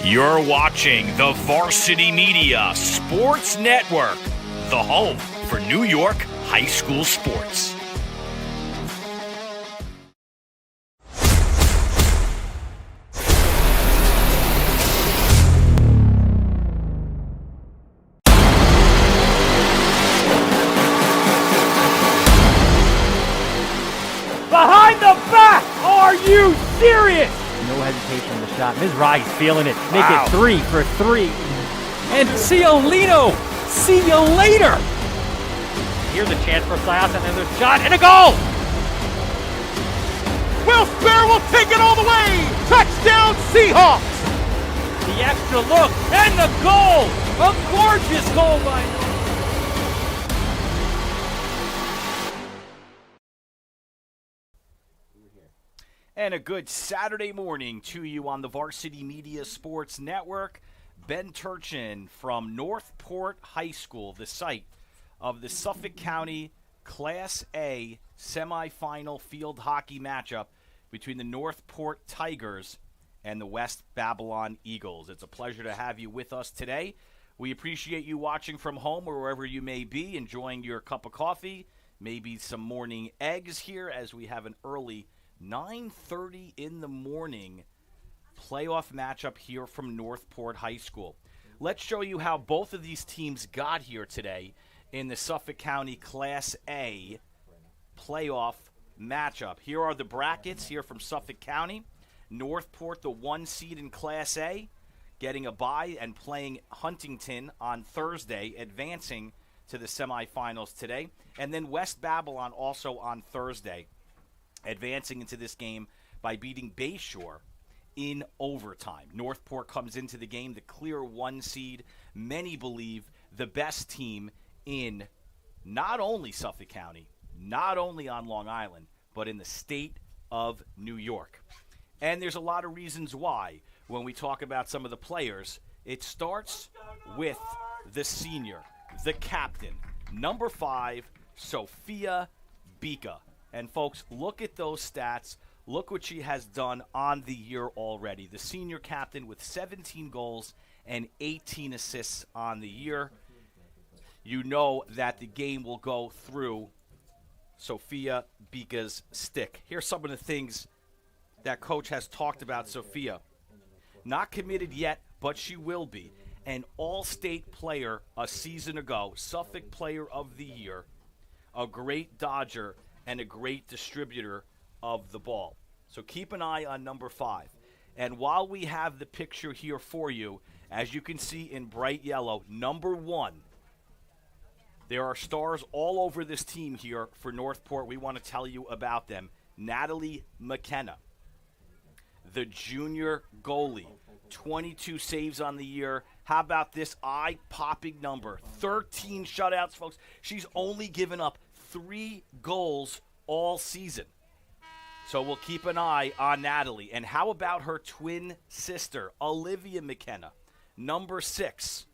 You're watching the Varsity Media Sports Network, the home for New York high school sports. Behind the back! Are you serious? No hesitation on the shot. Mizrahi's feeling it. Make it 3 for 3. And Ciolino, see you later. Here's a chance for Sias, and then there's a shot and a goal. Will Spare will take it all the way. Touchdown Seahawks. The extra look and the goal. A gorgeous goal by Northport. And a good Saturday morning to you on the Varsity Media Sports Network. Ben Turchin from Northport High School, the site of the Suffolk County Class A semifinal field hockey matchup between the Northport Tigers and the West Babylon Eagles. It's a pleasure to have you with us today. We appreciate you watching from home or wherever you may be, enjoying your cup of coffee, maybe some morning eggs here as we have an early 9:30 in the morning playoff matchup here from Northport High School. Let's show you how both of these teams got here today in the Suffolk County Class A playoff matchup. Here are the brackets here from Suffolk County. Northport, the 1 seed in Class A, getting a bye and playing Huntington on Thursday, advancing to the semifinals today. And then West Babylon also on Thursday, advancing into this game by beating Bayshore in overtime. Northport comes into the game the clear 1 seed. Many believe the best team in not only Suffolk County, not only on Long Island, but in the state of New York. And there's a lot of reasons why when we talk about some of the players. It starts with the senior, the captain, number 5, Sophia Bika. And, folks, look at those stats. Look what she has done on the year already. The senior captain with 17 goals and 18 assists on the year. You know that the game will go through Sophia Bika's stick. Here's some of the things that Coach has talked about Sophia. Not committed yet, but she will be. An all-state player a season ago, Suffolk Player of the Year, a great dodger, and a great distributor of the ball. So keep an eye on number 5. And while we have the picture here for you, as you can see in bright yellow, number 1, there are stars all over this team here for Northport. We want to tell you about them. Natalie McKenna, the junior goalie, 22 saves on the year. How about this eye-popping number? 13 shutouts, folks. She's only given up 3 goals all season. So we'll keep an eye on Natalie. And how about her twin sister, Olivia McKenna, number 6.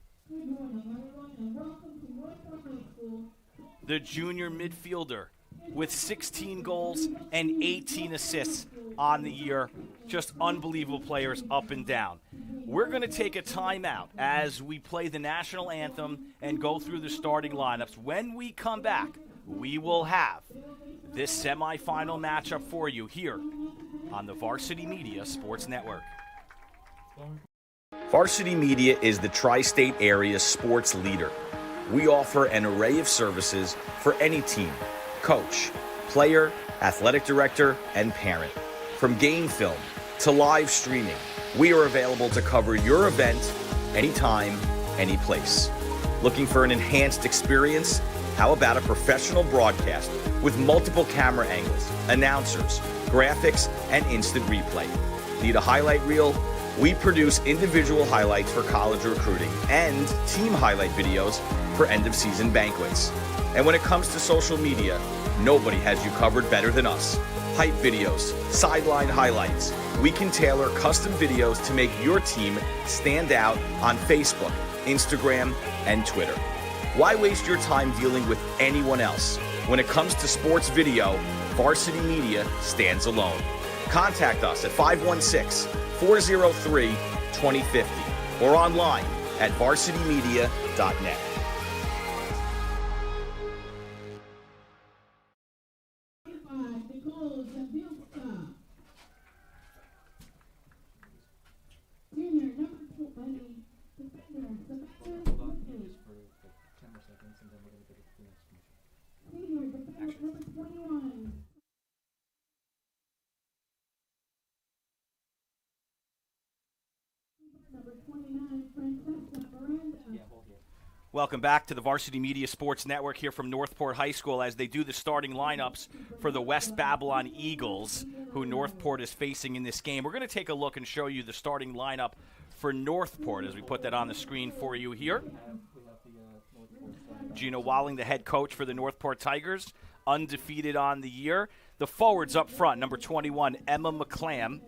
The junior midfielder with 16 goals and 18 assists on the year. Just unbelievable players up and down. We're going to take a timeout as we play the national anthem and go through the starting lineups. When we come back, we will have this semifinal matchup for you here on the Varsity Media Sports Network. Varsity Media is the tri-state area sports leader. We offer an array of services for any team, coach, player, athletic director, and parent. From game film to live streaming, we are available to cover your event anytime, any place. Looking for an enhanced experience? How about a professional broadcast with multiple camera angles, announcers, graphics, and instant replay? Need a highlight reel? We produce individual highlights for college recruiting and team highlight videos for end-of-season banquets. And when it comes to social media, nobody has you covered better than us. Hype videos, sideline highlights. We can tailor custom videos to make your team stand out on Facebook, Instagram, and Twitter. Why waste your time dealing with anyone else? When it comes to sports video, Varsity Media stands alone. Contact us at 516-403-12 2050 or online at varsitymedia.net. Welcome back to the Varsity Media Sports Network here from Northport High School as they do the starting lineups for the West Babylon Eagles, who Northport is facing in this game. We're going to take a look and show you the starting lineup for Northport as we put that on the screen for you here. Gino Walling, the head coach for the Northport Tigers, undefeated on the year. The forwards up front, number 21, Emma McClam,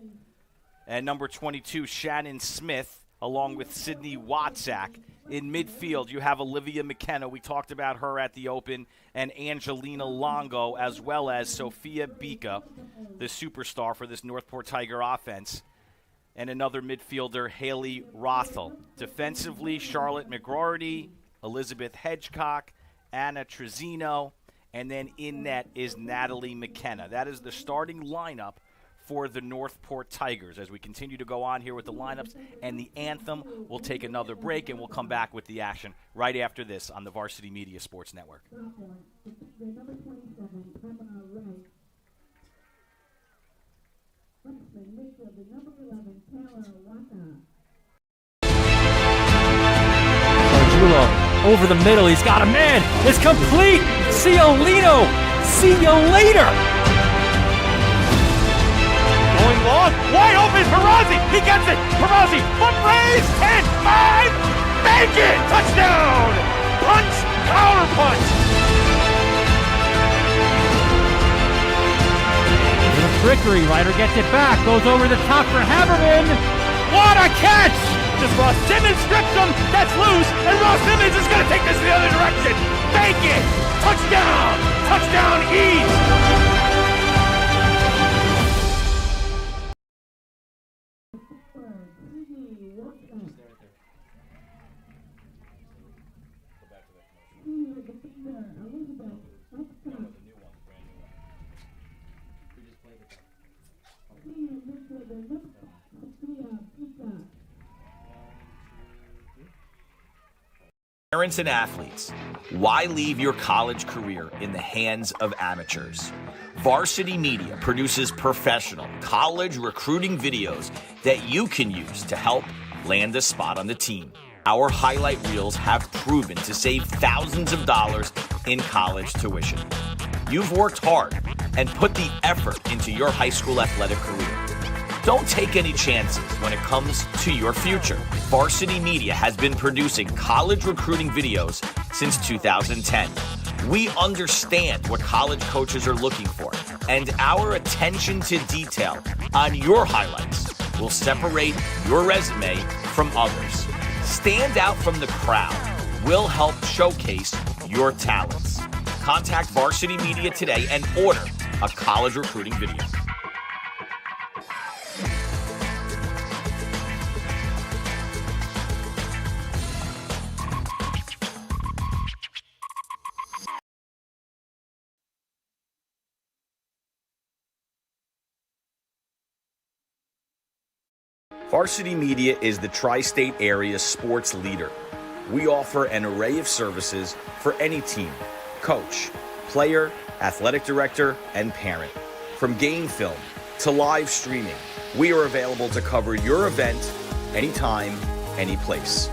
and number 22, Shannon Smith, along with Sydney Watzak. In midfield, you have Olivia McKenna. We talked about her at the Open, and Angelina Longo, as well as Sophia Bika, the superstar for this Northport Tiger offense, and another midfielder, Haley Rothel. Defensively, Charlotte McGroarty, Elizabeth Hedgecock, Anna Trezino, and then in net is Natalie McKenna. That is the starting lineup for the Northport Tigers. As we continue to go on here with the lineups and the anthem, we'll take another break and we'll come back with the action right after this on the Varsity Media Sports Network. Arjulo over the middle. He's got a man. It's complete. Ciolino. See you later. Going long, wide open, Perazzi, he gets it, Perazzi, foot raise, 10, 5, make it, touchdown, punch, counter punch. The trickery, Ryder gets it back, goes over the top for Haberman. What a catch! Just Ross Simmons strips him, that's loose, and Ross Simmons is going to take this in the other direction, make it, touchdown, touchdown East. Parents and athletes, why leave your college career in the hands of amateurs? Varsity Media produces professional college recruiting videos that you can use to help land a spot on the team. Our highlight reels have proven to save thousands of dollars in college tuition. You've worked hard and put the effort into your high school athletic career. Don't take any chances when it comes to your future. Varsity Media has been producing college recruiting videos since 2010. We understand what college coaches are looking for, and our attention to detail on your highlights will separate your resume from others. Stand out from the crowd. We'll help showcase your talents. Contact Varsity Media today and order a college recruiting video. Varsity Media is the tri-state area sports leader. We offer an array of services for any team, coach, player, athletic director, and parent. From game film to live streaming, we are available to cover your event anytime, any place.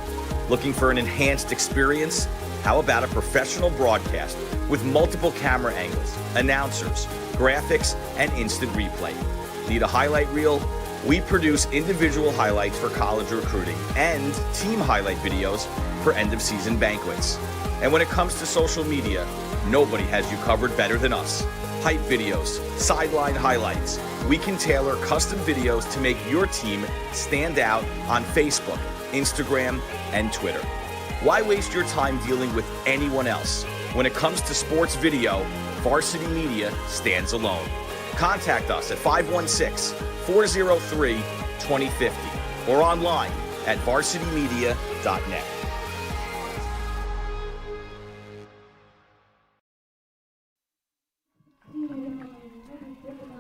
Looking for an enhanced experience? How about a professional broadcast with multiple camera angles, announcers, graphics, and instant replay? Need a highlight reel? We produce individual highlights for college recruiting and team highlight videos for end-of-season banquets. And when it comes to social media, nobody has you covered better than us. Hype videos, sideline highlights. We can tailor custom videos to make your team stand out on Facebook, Instagram, and Twitter. Why waste your time dealing with anyone else? When it comes to sports video, Varsity Media stands alone. Contact us at 516-403-2050 or online at varsitymedia.net.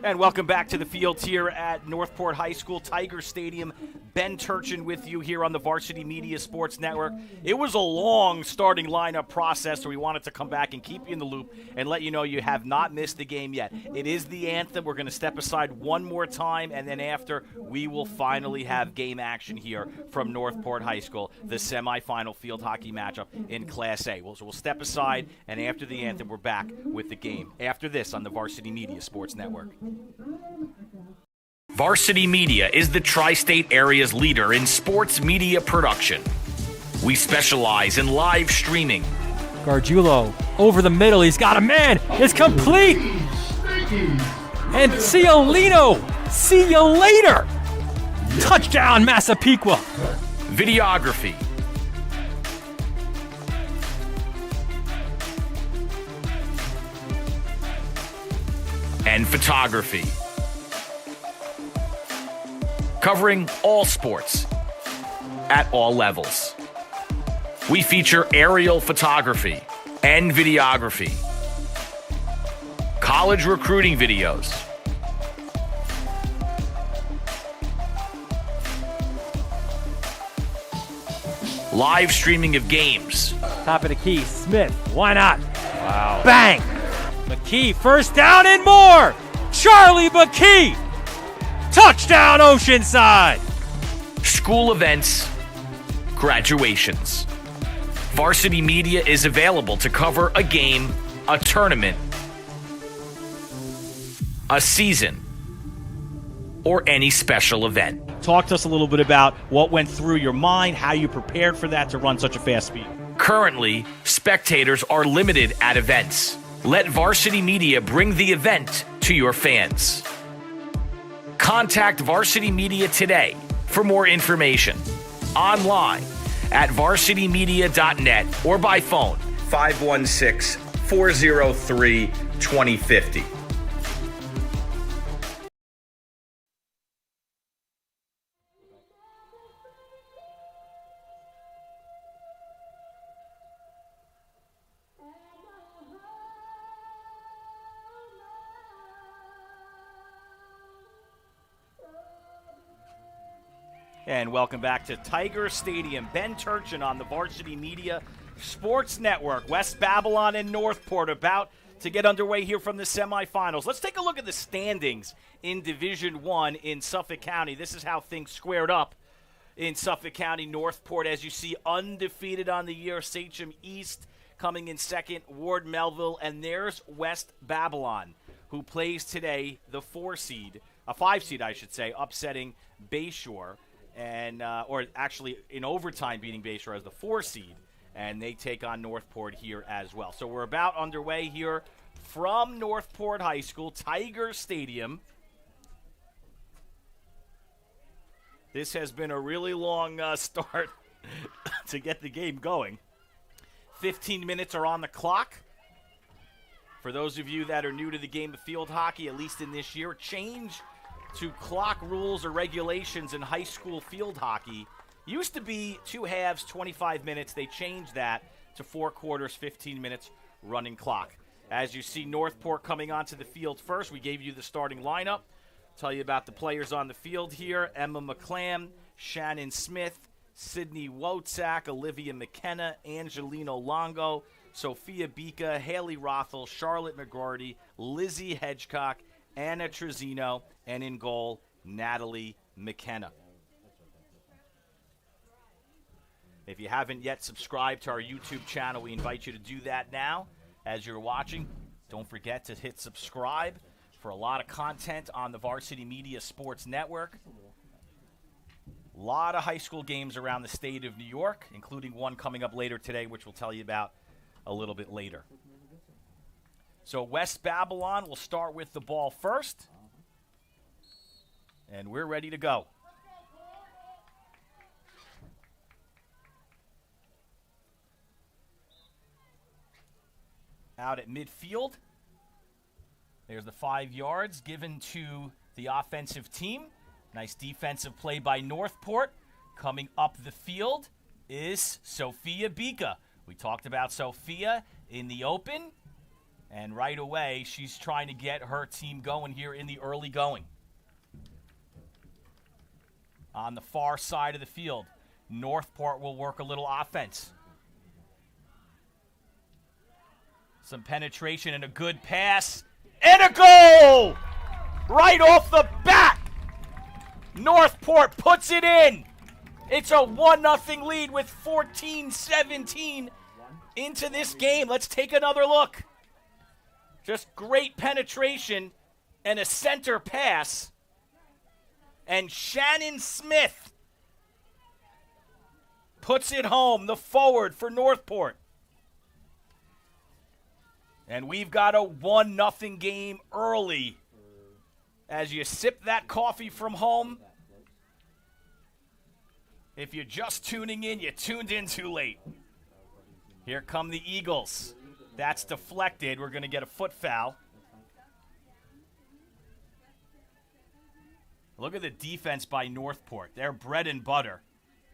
And welcome back to the field here at Northport High School, Tiger Stadium. Ben Turchin with you here on the Varsity Media Sports Network. It was a long starting lineup process, so we wanted to come back and keep you in the loop and let you know you have not missed the game yet. It is the anthem. We're going to step aside one more time, and then after, we will finally have game action here from Northport High School, the semifinal field hockey matchup in Class A. So we'll step aside, and after the anthem, we're back with the game. After this on the Varsity Media Sports Network. Varsity Media is the tri-state area's leader in sports media production. We specialize in live streaming. Gargiulo over the middle. He's got a man. It's complete. And Ciolino. See you later. Touchdown, Massapequa. Videography. And photography. Covering all sports at all levels. We feature aerial photography and videography, college recruiting videos, live streaming of games. Top of the key, Smith. Why not? Wow. Bang! McKee, first down and more! Charlie McKee! Touchdown, Oceanside! School events, graduations. Varsity Media is available to cover a game, a tournament, a season, or any special event. Talk to us a little bit about what went through your mind, how you prepared for that to run such a fast speed. Currently, spectators are limited at events. Let Varsity Media bring the event to your fans. Contact Varsity Media today for more information. Online at varsitymedia.net or by phone 516-403-2050. And welcome back to Tiger Stadium. Ben Turchin on the Varsity Media Sports Network. West Babylon and Northport about to get underway here from the semifinals. Let's take a look at the standings in Division I in Suffolk County. This is how things squared up in Suffolk County. Northport, as you see, undefeated on the year. Sachem East coming in second, Ward Melville, and there's West Babylon, who plays today the 5 seed, I should say, upsetting Bayshore. And or actually in overtime beating Bayshore as the 4 seed, and they take on Northport here as well. So we're about underway here from Northport High School, Tiger Stadium. This has been a really long start to get the game going. 15 minutes are on the clock. For those of you that are new to the game of field hockey, at least in this year, change to clock rules or regulations in high school field hockey. Used to be 2 halves, 25 minutes. They changed that to 4 quarters, 15 minutes running clock. As you see Northport coming onto the field first, we gave you the starting lineup. Tell you about the players on the field here. Emma McClam, Shannon Smith, Sydney Wotzak, Olivia McKenna, Angelino Longo, Sophia Bika, Haley Rothel, Charlotte McGordy, Lizzie Hedgecock, Anna Trezino, and in goal, Natalie McKenna. If you haven't yet subscribed to our YouTube channel, we invite you to do that now. As you're watching, don't forget to hit subscribe for a lot of content on the Varsity Media Sports Network. A lot of high school games around the state of New York, including one coming up later today, which we'll tell you about a little bit later. So West Babylon will start with the ball first. And we're ready to go. Out at midfield. There's the 5 yards given to the offensive team. Nice defensive play by Northport. Coming up the field is Sophia Bika. We talked about Sophia in the open, and right away she's trying to get her team going here in the early going. On the far side of the field, Northport will work a little offense. Some penetration and a good pass. And a goal! Right off the bat! Northport puts it in. It's a 1-0 lead with 14-17 into this game. Let's take another look. Just great penetration and a center pass. And Shannon Smith puts it home, the forward for Northport. And we've got a 1-0 game early. As you sip that coffee from home, if you're just tuning in, you tuned in too late. Here come the Eagles. That's deflected. We're going to get a foot foul. Look at the defense by Northport. They're bread and butter.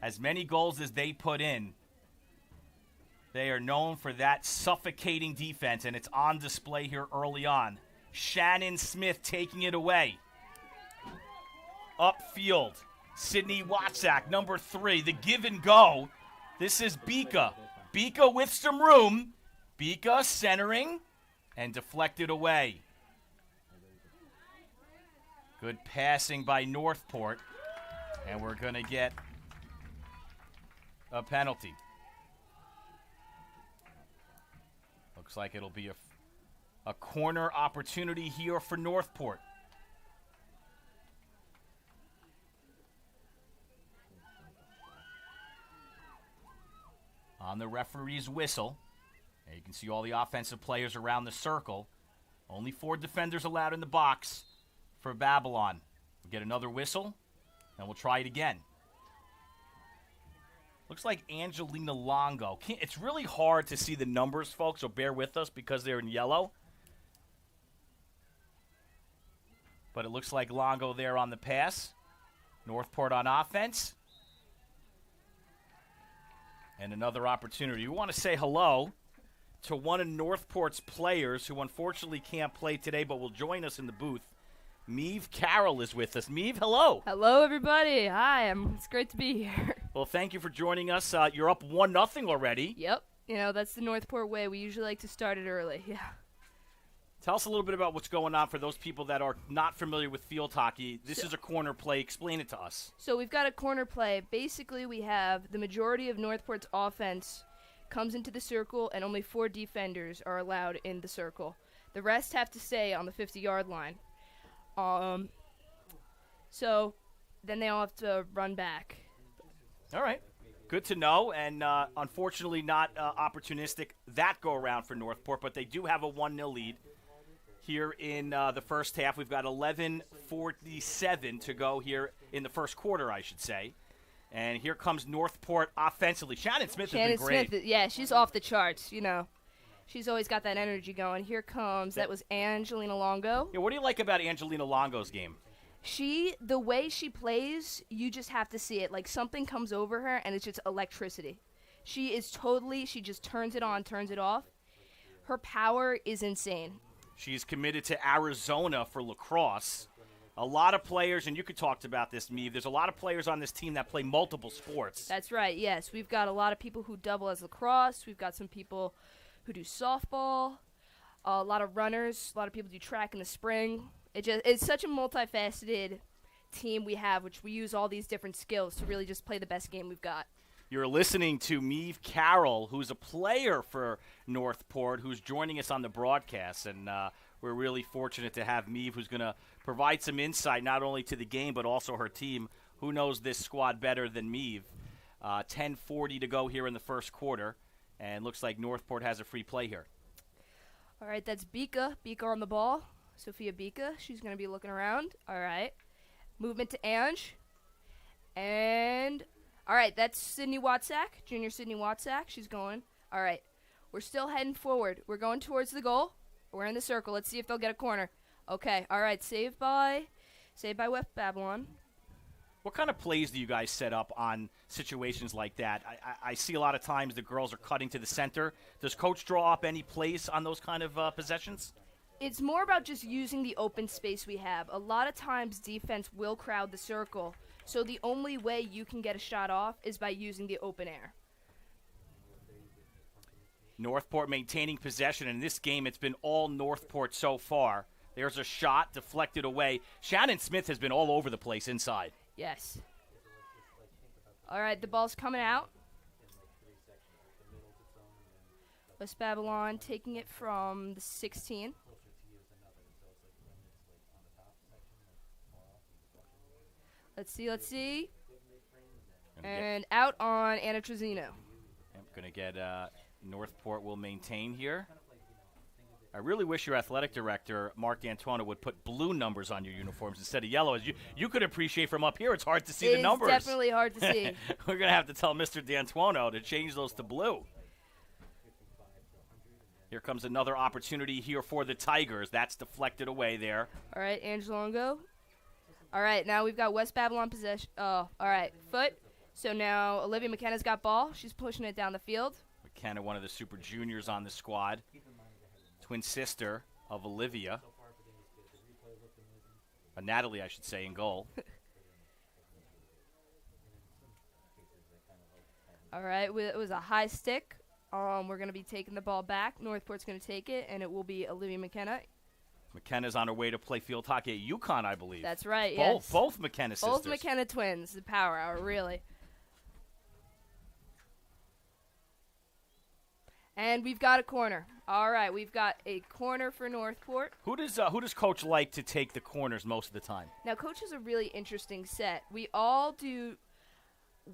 As many goals as they put in, they are known for that suffocating defense, and it's on display here early on. Shannon Smith taking it away. Upfield, Sydney Watsack, number 3, the give and go. This is Bika. Bika with some room. Bika centering and deflected away. Good passing by Northport, and we're going to get a penalty. Looks like it'll be a corner opportunity here for Northport. On the referee's whistle, and you can see all the offensive players around the circle. Only 4 defenders allowed in the box for Babylon. We'll get another whistle, and we'll try it again. Looks like Angelina Longo. It's really hard to see the numbers, folks, so bear with us because they're in yellow. But it looks like Longo there on the pass. Northport on offense. And another opportunity. We want to say hello to one of Northport's players who unfortunately can't play today but will join us in the booth. Meave Carroll is with us. Meave, hello. Hello, everybody. Hi, it's great to be here. Well, thank you for joining us. You're up 1-0 already. Yep. You know, that's the Northport way. We usually like to start it early. Yeah. Tell us a little bit about what's going on for those people that are not familiar with field hockey. This is a corner play. Explain it to us. So we've got a corner play. Basically, we have the majority of Northport's offense comes into the circle, and only 4 defenders are allowed in the circle. The rest have to stay on the 50-yard line. So then they all have to run back. All right. Good to know, and unfortunately not opportunistic that go-around for Northport, but they do have a 1-0 lead. Here in the first half, we've got 11:47 to go here in the first quarter, I should say. And here comes Northport offensively. Shannon Smith has been great. Smith, yeah, she's off the charts, you know. She's always got that energy going. Here comes, that was Angelina Longo. Yeah, what do you like about Angelina Longo's game? The way she plays, you just have to see it. Like, something comes over her, and it's just electricity. She just turns it on, turns it off. Her power is insane. She's committed to Arizona for lacrosse. A lot of players, and you could talk about this, Meave, there's a lot of players on this team that play multiple sports. That's right, yes. We've got a lot of people who double as lacrosse. We've got some people who do softball, a lot of runners, a lot of people do track in the spring. It's such a multifaceted team we have, which we use all these different skills to really just play the best game we've got. You're listening to Meave Carroll, who's a player for Northport, who's joining us on the broadcast. And we're really fortunate to have Meave, who's going to provide some insight not only to the game but also her team. Who knows this squad better than Meave? 10:40 to go here in the first quarter. And looks like Northport has a free play here. All right, that's Bika. Bika on the ball. Sophia Bika. She's going to be looking around. All right. Movement to Ange. And... all right, that's Sydney Watsack, junior Sydney Watsack. She's going. All right, we're still heading forward. We're going towards the goal. We're in the circle. Let's see if they'll get a corner. Okay, all right, saved by West Babylon. What kind of plays do you guys set up on situations like that? I see a lot of times the girls are cutting to the center. Does Coach draw up any plays on those kind of possessions? It's more about just using the open space we have. A lot of times defense will crowd the circle, so the only way you can get a shot off is by using the open air. Northport maintaining possession. In this game, it's been all Northport so far. There's a shot deflected away. Shannon Smith has been all over the place inside. Yes. All right, the ball's coming out. West Babylon taking it from the 16. Let's see. And out on Anna Trezino. I'm going to get Northport will maintain here. I really wish your athletic director, Mark D'Antuono, would put blue numbers on your uniforms instead of yellow. As you could appreciate from up here, it's hard to see the numbers. It's definitely hard to see. We're going to have to tell Mr. D'Antuono to change those to blue. Here comes another opportunity here for the Tigers. That's deflected away there. All right, Angelongo. All right, now we've got West Babylon possession. Oh, all right, foot. So now Olivia McKenna's got ball. She's pushing it down the field. McKenna, one of the super juniors on the squad. Twin sister of Olivia. Natalie, I should say, in goal. All right, it was a high stick. We're going to be taking the ball back. Northport's going to take it, and it will be Olivia McKenna. McKenna's on her way to play field hockey at UConn, I believe. That's right, yes. Both McKenna sisters. Both McKenna twins, the power hour, really. And we've got a corner. All right, we've got a corner for Northport. Who does Coach like to take the corners most of the time? Now, Coach has a really interesting set. We all do,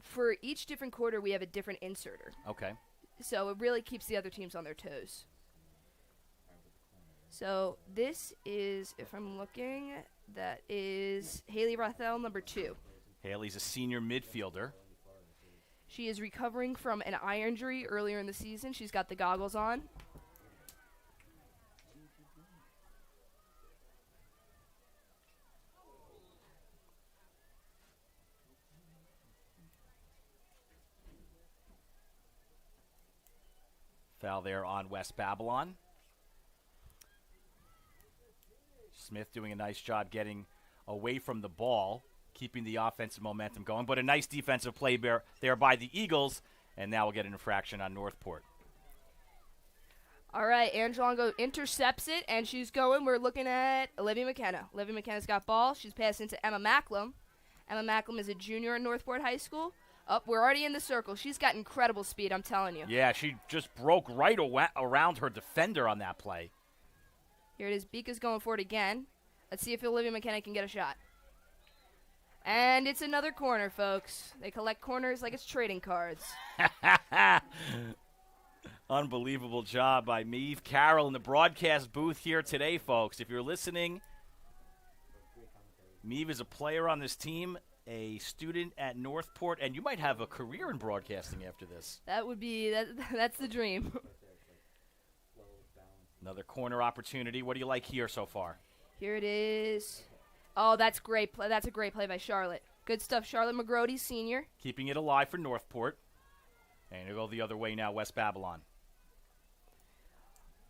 for each different quarter, we have a different inserter. Okay. So it really keeps the other teams on their toes. So this is, if I'm looking, that is Haley Rothel, number 2. Haley's a senior midfielder. She is recovering from an eye injury earlier in the season. She's got the goggles on. Foul there on West Babylon. Smith doing a nice job getting away from the ball, keeping the offensive momentum going. But a nice defensive play there by the Eagles, and now we'll get an infraction on Northport. All right, Angelongo intercepts it, and she's going. We're looking at Olivia McKenna. Olivia McKenna's got ball. She's passing to Emma Macklem. Emma Macklem is a junior at Northport High School. We're already in the circle. She's got incredible speed, I'm telling you. Yeah, she just broke right around her defender on that play. Here it is. Bika's going for it again. Let's see if Olivia McKenna can get a shot. And it's another corner, folks. They collect corners like it's trading cards. Unbelievable job by Maeve Carroll in the broadcast booth here today, folks. If you're listening, Maeve is a player on this team, a student at Northport, and you might have a career in broadcasting after this. That would be that's the dream. Another corner opportunity. What do you like here so far? Here it is. Oh, that's great. That's a great play by Charlotte. Good stuff, Charlotte McGrody, senior. Keeping it alive for Northport. And it'll go the other way now, West Babylon.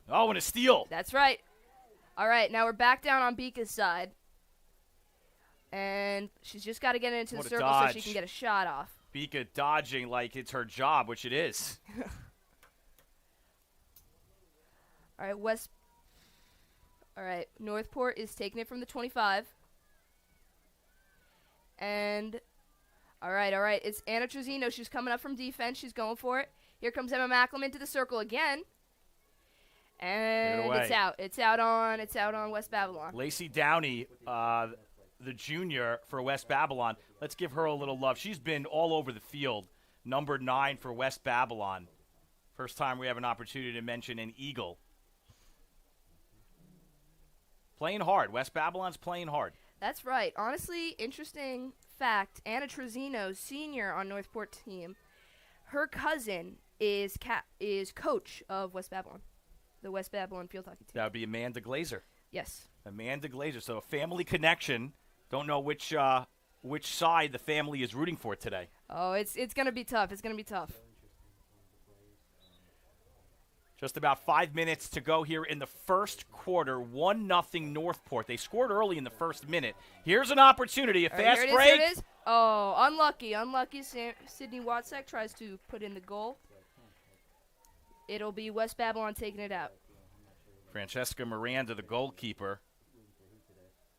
Oh, and a steal. That's right. All right, now we're back down on Bika's side. And she's just got to get into the circle so she can get a shot off. Bika dodging like it's her job, which it is. All right, Northport is taking it from the 25. And, all right, it's Anna Trezino. She's coming up from defense. She's going for it. Here comes Emma Macklem into the circle again. And it's out. It's out on West Babylon. Lacey Downey, the junior for West Babylon. Let's give her a little love. She's been all over the field. Number 9 for West Babylon. First time we have an opportunity to mention an Eagle. Playing hard. West Babylon's playing hard. That's right. Honestly, interesting fact, Anna Trezino, senior on Northport team, her cousin is coach of West Babylon, the West Babylon field hockey team. That would be Amanda Glazer. Yes. Amanda Glazer. So a family connection. Don't know which which side the family is rooting for today. Oh, it's going to be tough. It's going to be tough. Just about 5 minutes to go here in the first quarter. 1-0 Northport. They scored early in the first minute. Here's an opportunity. A fast break. Here it is. Oh, unlucky. Sydney Watzek tries to put in the goal. It'll be West Babylon taking it out. Francesca Miranda, the goalkeeper.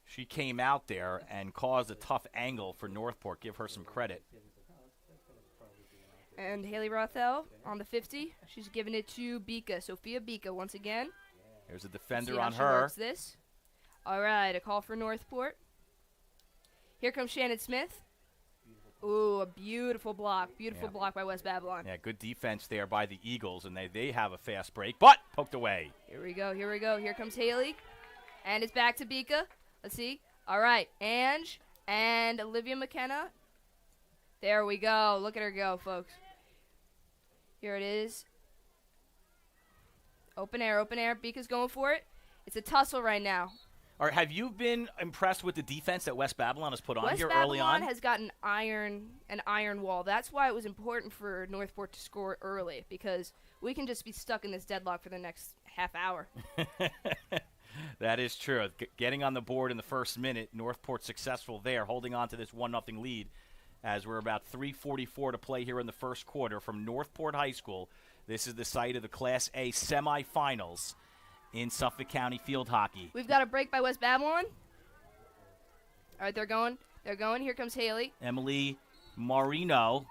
She came out there and caused a tough angle for Northport. Give her some credit. And Haley Rothel on the 50. She's giving it to Bika. Sophia Bika once again. There's a defender on her. This. All right, a call for Northport. Here comes Shannon Smith. Ooh, a beautiful block. Beautiful block by West Babylon. Yeah, good defense there by the Eagles, and they have a fast break, but poked away. Here we go. Here comes Haley. And it's back to Bika. Let's see. All right, Ange and Olivia McKenna. There we go. Look at her go, folks. Here it is. Open air. Bika's going for it. It's a tussle right now. All right, have you been impressed with the defense that West Babylon has put on West here Babylon early on? has got an iron wall. That's why it was important for Northport to score early, because we can just be stuck in this deadlock for the next half hour. That is true. Getting on the board in the first minute, Northport successful there, holding on to this 1-0 lead as we're about 3:44 to play here in the first quarter from Northport High School. This is the site of the Class A semifinals in Suffolk County field hockey. We've got a break by West Babylon. All right, they're going. Here comes Haley. Emily Marino.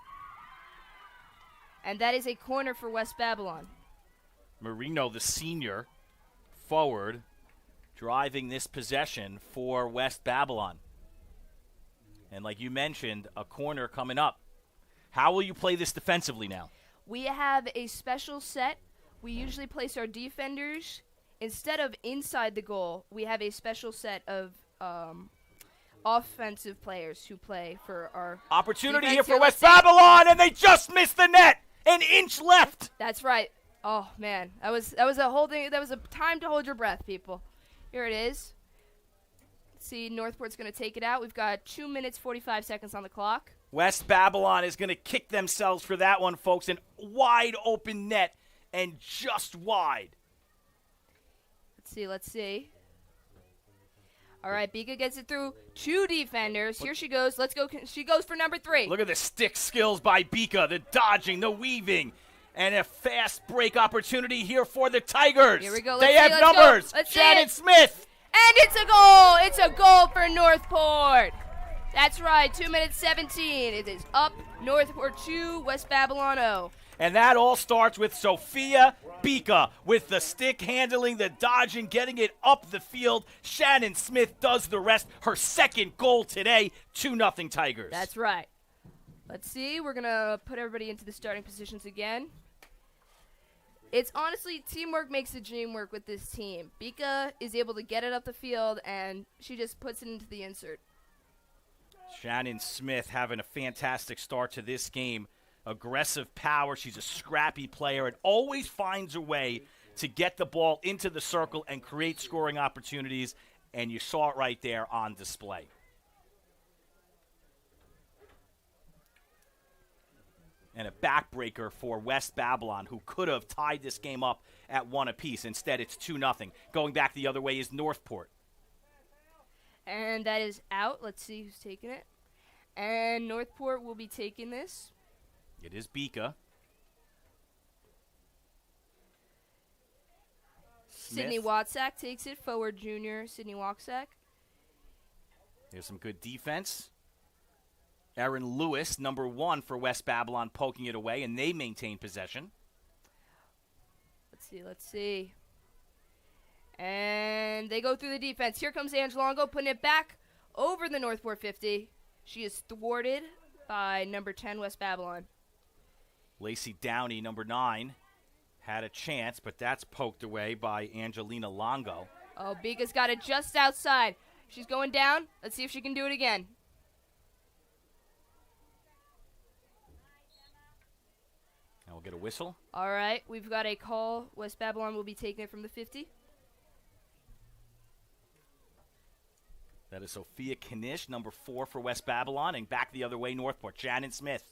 And that is a corner for West Babylon. Marino, the senior forward, driving this possession for West Babylon. And like you mentioned, a corner coming up. How will you play this defensively now? We have a special set. We usually place our defenders. Instead of inside the goal, we have a special set of offensive players who play for our opportunity defense. Here for West Babylon, and they just missed the net. An inch left. That's right. Oh man, that was a time to hold your breath, people. Here it is. See, Northport's going to take it out. We've got 2 minutes, 45 seconds on the clock. West Babylon is going to kick themselves for that one, folks. An wide open net and just wide. Let's see. All right, Bika gets it through 2 defenders. Here she goes. Let's go. She goes for number 3. Look at the stick skills by Bika, the dodging, the weaving, and a fast break opportunity here for the Tigers. Here we go. They have numbers. Shannon Smith. And it's a goal. It's a goal for Northport. That's right, 2 minutes 17. It is up Northport 2, West Babylon 0. And that all starts with Sophia Bika with the stick handling, the dodging, getting it up the field. Shannon Smith does the rest. Her second goal today, 2-0 Tigers. That's right. Let's see. We're going to put everybody into the starting positions again. It's honestly, teamwork makes the dream work with this team. Bika is able to get it up the field, and she just puts it into the insert. Shannon Smith having a fantastic start to this game. Aggressive power. She's a scrappy player and always finds a way to get the ball into the circle and create scoring opportunities, and you saw it right there on display. And a backbreaker for West Babylon, who could have tied this game up at 1 apiece. Instead, it's 2-0. Going back the other way is Northport. And that is out. Let's see who's taking it. And Northport will be taking this. It is Bika. Sydney Watzak takes it. Forward junior Sydney Watzak. There's some good defense. Erin Lewis, number 1 for West Babylon, poking it away, and they maintain possession. Let's see. And they go through the defense. Here comes Ange Longo, putting it back over the Northport 50. She is thwarted by number 10, West Babylon. Lacey Downey, number 9, had a chance, but that's poked away by Angelina Longo. Oh, Bika's got it just outside. She's going down. Let's see if she can do it again. And we'll get a whistle. All right, we've got a call. West Babylon will be taking it from the 50. That is Sophia Knish, number 4 for West Babylon. And back the other way, Northport. Shannon Smith,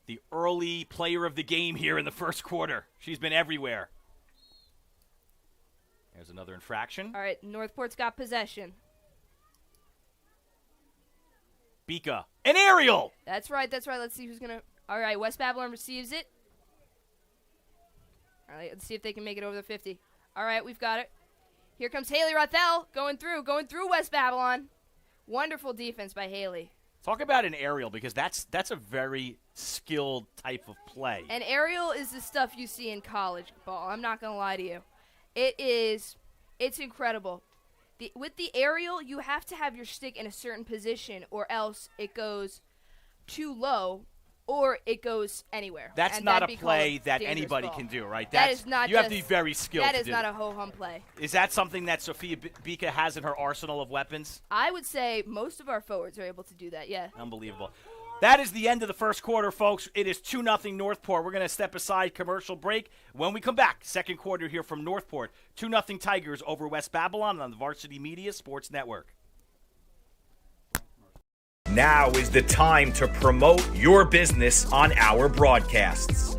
the early player of the game here in the first quarter. She's been everywhere. There's another infraction. All right, Northport's got possession. Bika. An aerial! That's right. Let's see who's going to... All right, West Babylon receives it. All right, let's see if they can make it over the 50. All right, we've got it. Here comes Haley Rothell going through West Babylon. Wonderful defense by Haley. Talk about an aerial, because that's a very skilled type of play. An aerial is the stuff you see in college ball. I'm not going to lie to you. It's incredible. With the aerial, you have to have your stick in a certain position, or else it goes too low, or it goes anywhere. That's not a play that anybody can do, right? That is not. You have to be very skilled. That is not a ho-hum play. Is that something that Sophia Bika has in her arsenal of weapons? I would say most of our forwards are able to do that. Yeah. Unbelievable. That is the end of the first quarter, folks. It is 2-0 Northport. We're going to step aside, commercial break. When we come back, second quarter here from Northport. 2-0 Tigers over West Babylon on the Varsity Media Sports Network. Now is the time to promote your business on our broadcasts.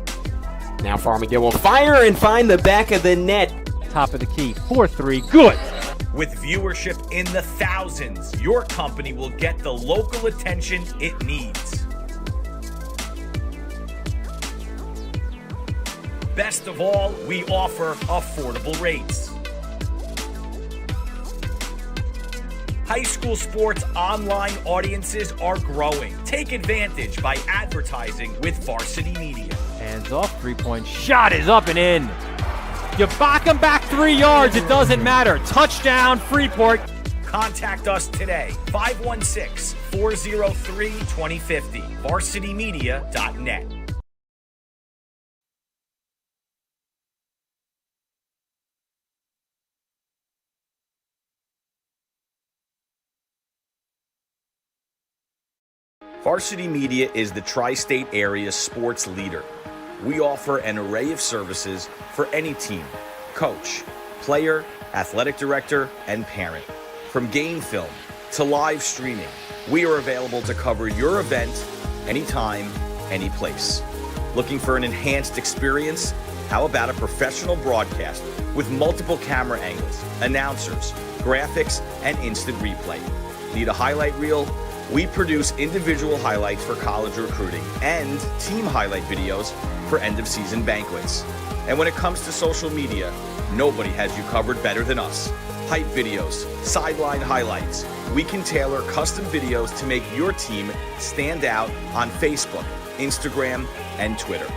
Now Farmiga will fire and find the back of the net. Top of the key, 4-3, good. With viewership in the thousands, your company will get the local attention it needs. Best of all, we offer affordable rates. High school sports online audiences are growing. Take advantage by advertising with Varsity Media. Hands off, 3-point shot is up and in. You back them back 3 yards, it doesn't matter. Touchdown, Freeport. Contact us today, 516-403-2050, varsitymedia.net. Varsity Media is the tri-state area sports leader. We offer an array of services for any team, coach, player, athletic director, and parent. From game film to live streaming, we are available to cover your event anytime, any place. Looking for an enhanced experience? How about a professional broadcast with multiple camera angles, announcers, graphics, and instant replay? Need a highlight reel? We produce individual highlights for college recruiting and team highlight videos for end-of-season banquets. And when it comes to social media, nobody has you covered better than us. Hype videos, sideline highlights. We can tailor custom videos to make your team stand out on Facebook, Instagram, and Twitter.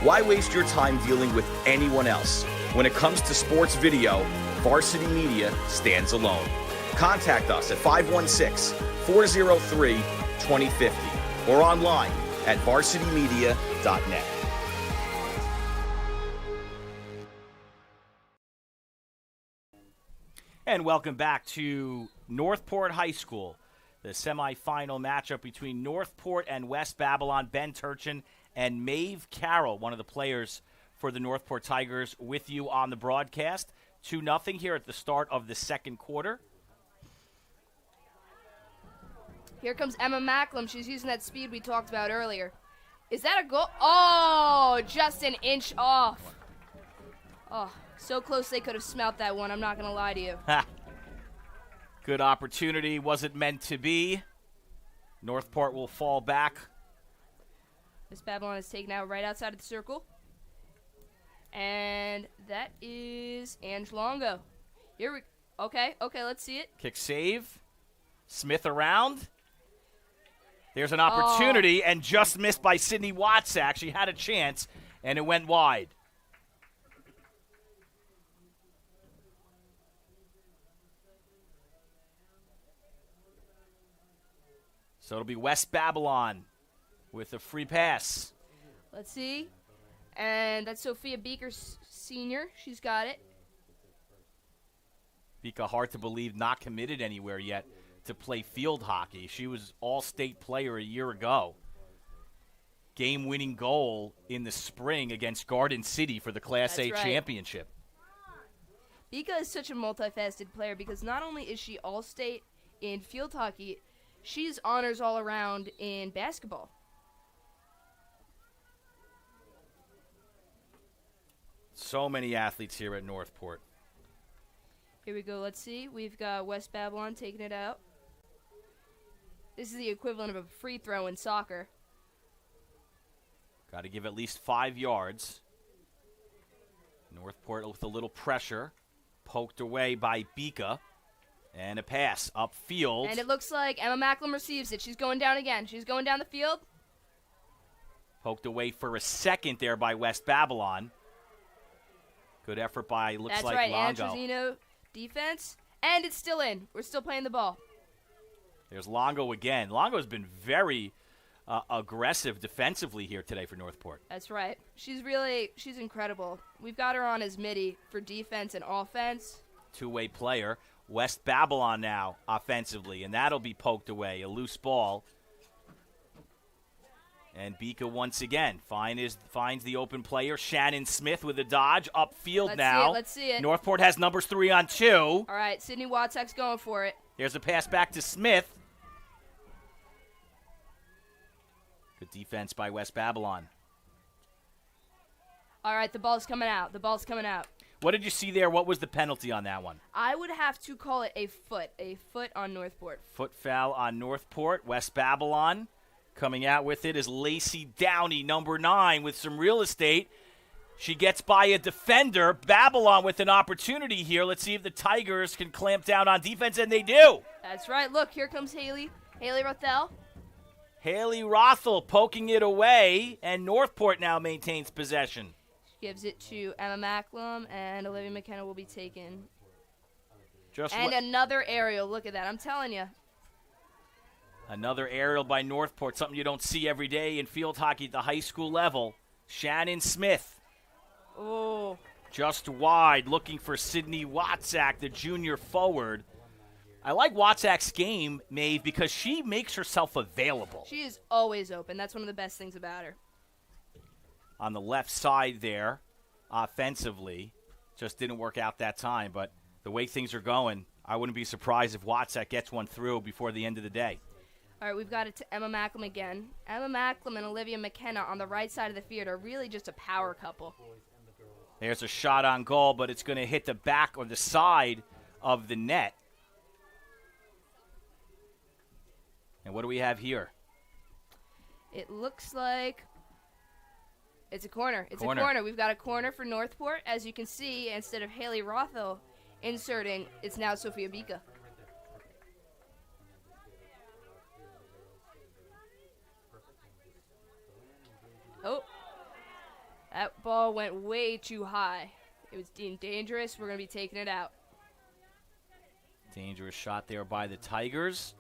Why waste your time dealing with anyone else? When it comes to sports video, Varsity Media stands alone. Contact us at 516-403-2050 or online at varsitymedia.net. And welcome back to Northport High School, the semifinal matchup between Northport and West Babylon. Ben Turchin and Maeve Carroll, one of the players for the Northport Tigers, with you on the broadcast. 2-0 here at the start of the second quarter. Here comes Emma Macklem. She's using that speed we talked about earlier. Is that a goal? Oh, just an inch off. Oh, so close they could have smelt that one. I'm not going to lie to you. Good opportunity. Wasn't meant to be. Northport will fall back. Miss Babylon is taken out right outside of the circle. And that is Ange Longo. Okay, let's see it. Kick save. Smith around. There's an opportunity, and just missed by Sydney Watsack. She had a chance, and it went wide. So it'll be West Babylon with a free pass. Let's see. And that's Sophia Beaker Sr. She's got it. Bika, hard to believe, not committed anywhere yet to play field hockey. She was all-state player a year ago. Game-winning goal in the spring against Garden City for the Class A championship. Bika is such a multifaceted player because not only is she all-state in field hockey. She's honors all around in basketball. So many athletes here at Northport. Here we go. Let's see. We've got West Babylon taking it out. This is the equivalent of a free throw in soccer. Got to give at least 5 yards. Northport with a little pressure. Poked away by Bika. And a pass upfield. And it looks like Emma Macklem receives it. She's going down again. She's going down the field. Poked away for a second there by West Babylon. Good effort by, looks That's like, right, Longo. Antrezino defense. And it's still in. We're still playing the ball. There's Longo again. Longo's been very aggressive defensively here today for Northport. That's right. She's incredible. We've got her on as midi for defense and offense. Two-way player. West Babylon now offensively, and that'll be poked away. A loose ball. And Bika once again finds the open player. Shannon Smith with a dodge. Upfield now. Let's see it. Northport has numbers 3 on 2. All right, Sydney Watzak's going for it. There's a pass back to Smith. Good defense by West Babylon. All right, the ball's coming out. What did you see there? What was the penalty on that one? I would have to call it a foot on Northport. Foot foul on Northport. West Babylon coming out with it is Lacey Downey, number 9, with some real estate. She gets by a defender. Babylon with an opportunity here. Let's see if the Tigers can clamp down on defense, and they do. That's right. Look, here comes Haley Rothell. Haley Rothel poking it away, and Northport now maintains possession. Gives it to Emma Macklem, and Olivia McKenna will be taken. And another aerial. Look at that. I'm telling you. Another aerial by Northport, something you don't see every day in field hockey at the high school level. Shannon Smith. Oh. Just wide, looking for Sydney Watzak, the junior forward. I like Watzak's game, Maeve, because she makes herself available. She is always open. That's one of the best things about her. On the left side there, offensively. Just didn't work out that time, but the way things are going, I wouldn't be surprised if Watzak gets one through before the end of the day. All right, we've got it to Emma Macklem again. Emma Macklem and Olivia McKenna on the right side of the field are really just a power couple. There's a shot on goal, but it's going to hit the back or the side of the net. And what do we have here? It looks like it's a corner. It's a corner. We've got a corner for Northport. As you can see, instead of Haley Rothel inserting, it's now Sophia Bika. Oh, that ball went way too high. It was deemed dangerous. We're going to be taking it out. Dangerous shot there by the Tigers.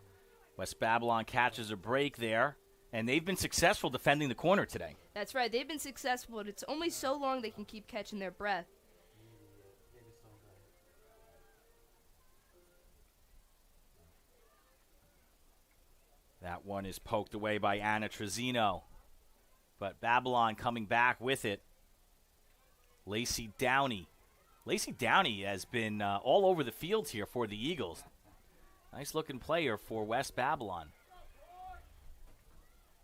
West Babylon catches a break there, and they've been successful defending the corner today. That's right. They've been successful, but it's only so long they can keep catching their breath. That one is poked away by Anna Trezino. But Babylon coming back with it. Lacey Downey. Lacey Downey has been all over the field here for the Eagles. Nice-looking player for West Babylon.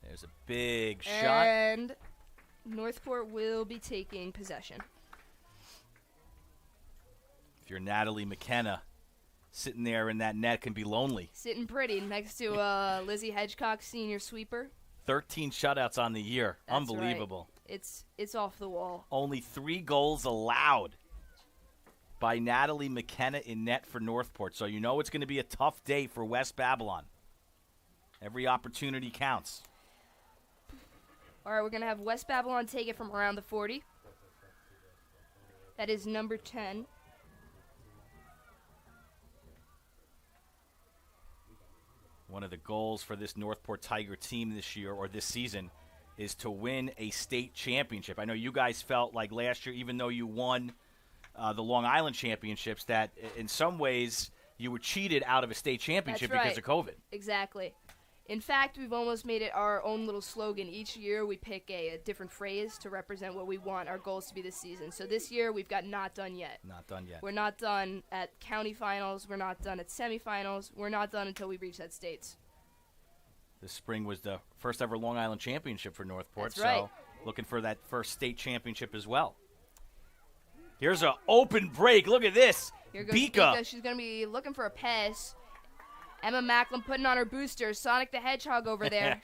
There's a big shot. And Northport will be taking possession. If you're Natalie McKenna, sitting there in that net can be lonely. Sitting pretty next to Lizzie Hedgecock, senior sweeper. 13 shutouts on the year. That's unbelievable. Right. It's off the wall. Only 3 goals allowed by Natalie McKenna in net for Northport. So you know it's going to be a tough day for West Babylon. Every opportunity counts. All right, we're going to have West Babylon take it from around the 40. That is number 10. One of the goals for this Northport Tiger team this year or this season is to win a state championship. I know you guys felt like last year, even though you won the Long Island championships, that in some ways you were cheated out of a state championship because of COVID. Exactly. In fact, we've almost made it our own little slogan. Each year we pick a different phrase to represent what we want our goals to be this season. So this year we've got not done yet. Not done yet. We're not done at county finals. We're not done at semifinals. We're not done until we reach that states. This spring was the first ever Long Island championship for Northport. That's right. So looking for that first state championship as well. Here's an open break. Look at this. Here goes Bika. Bika. She's going to be looking for a pass. Emma Macklin putting on her booster. Sonic the Hedgehog over there.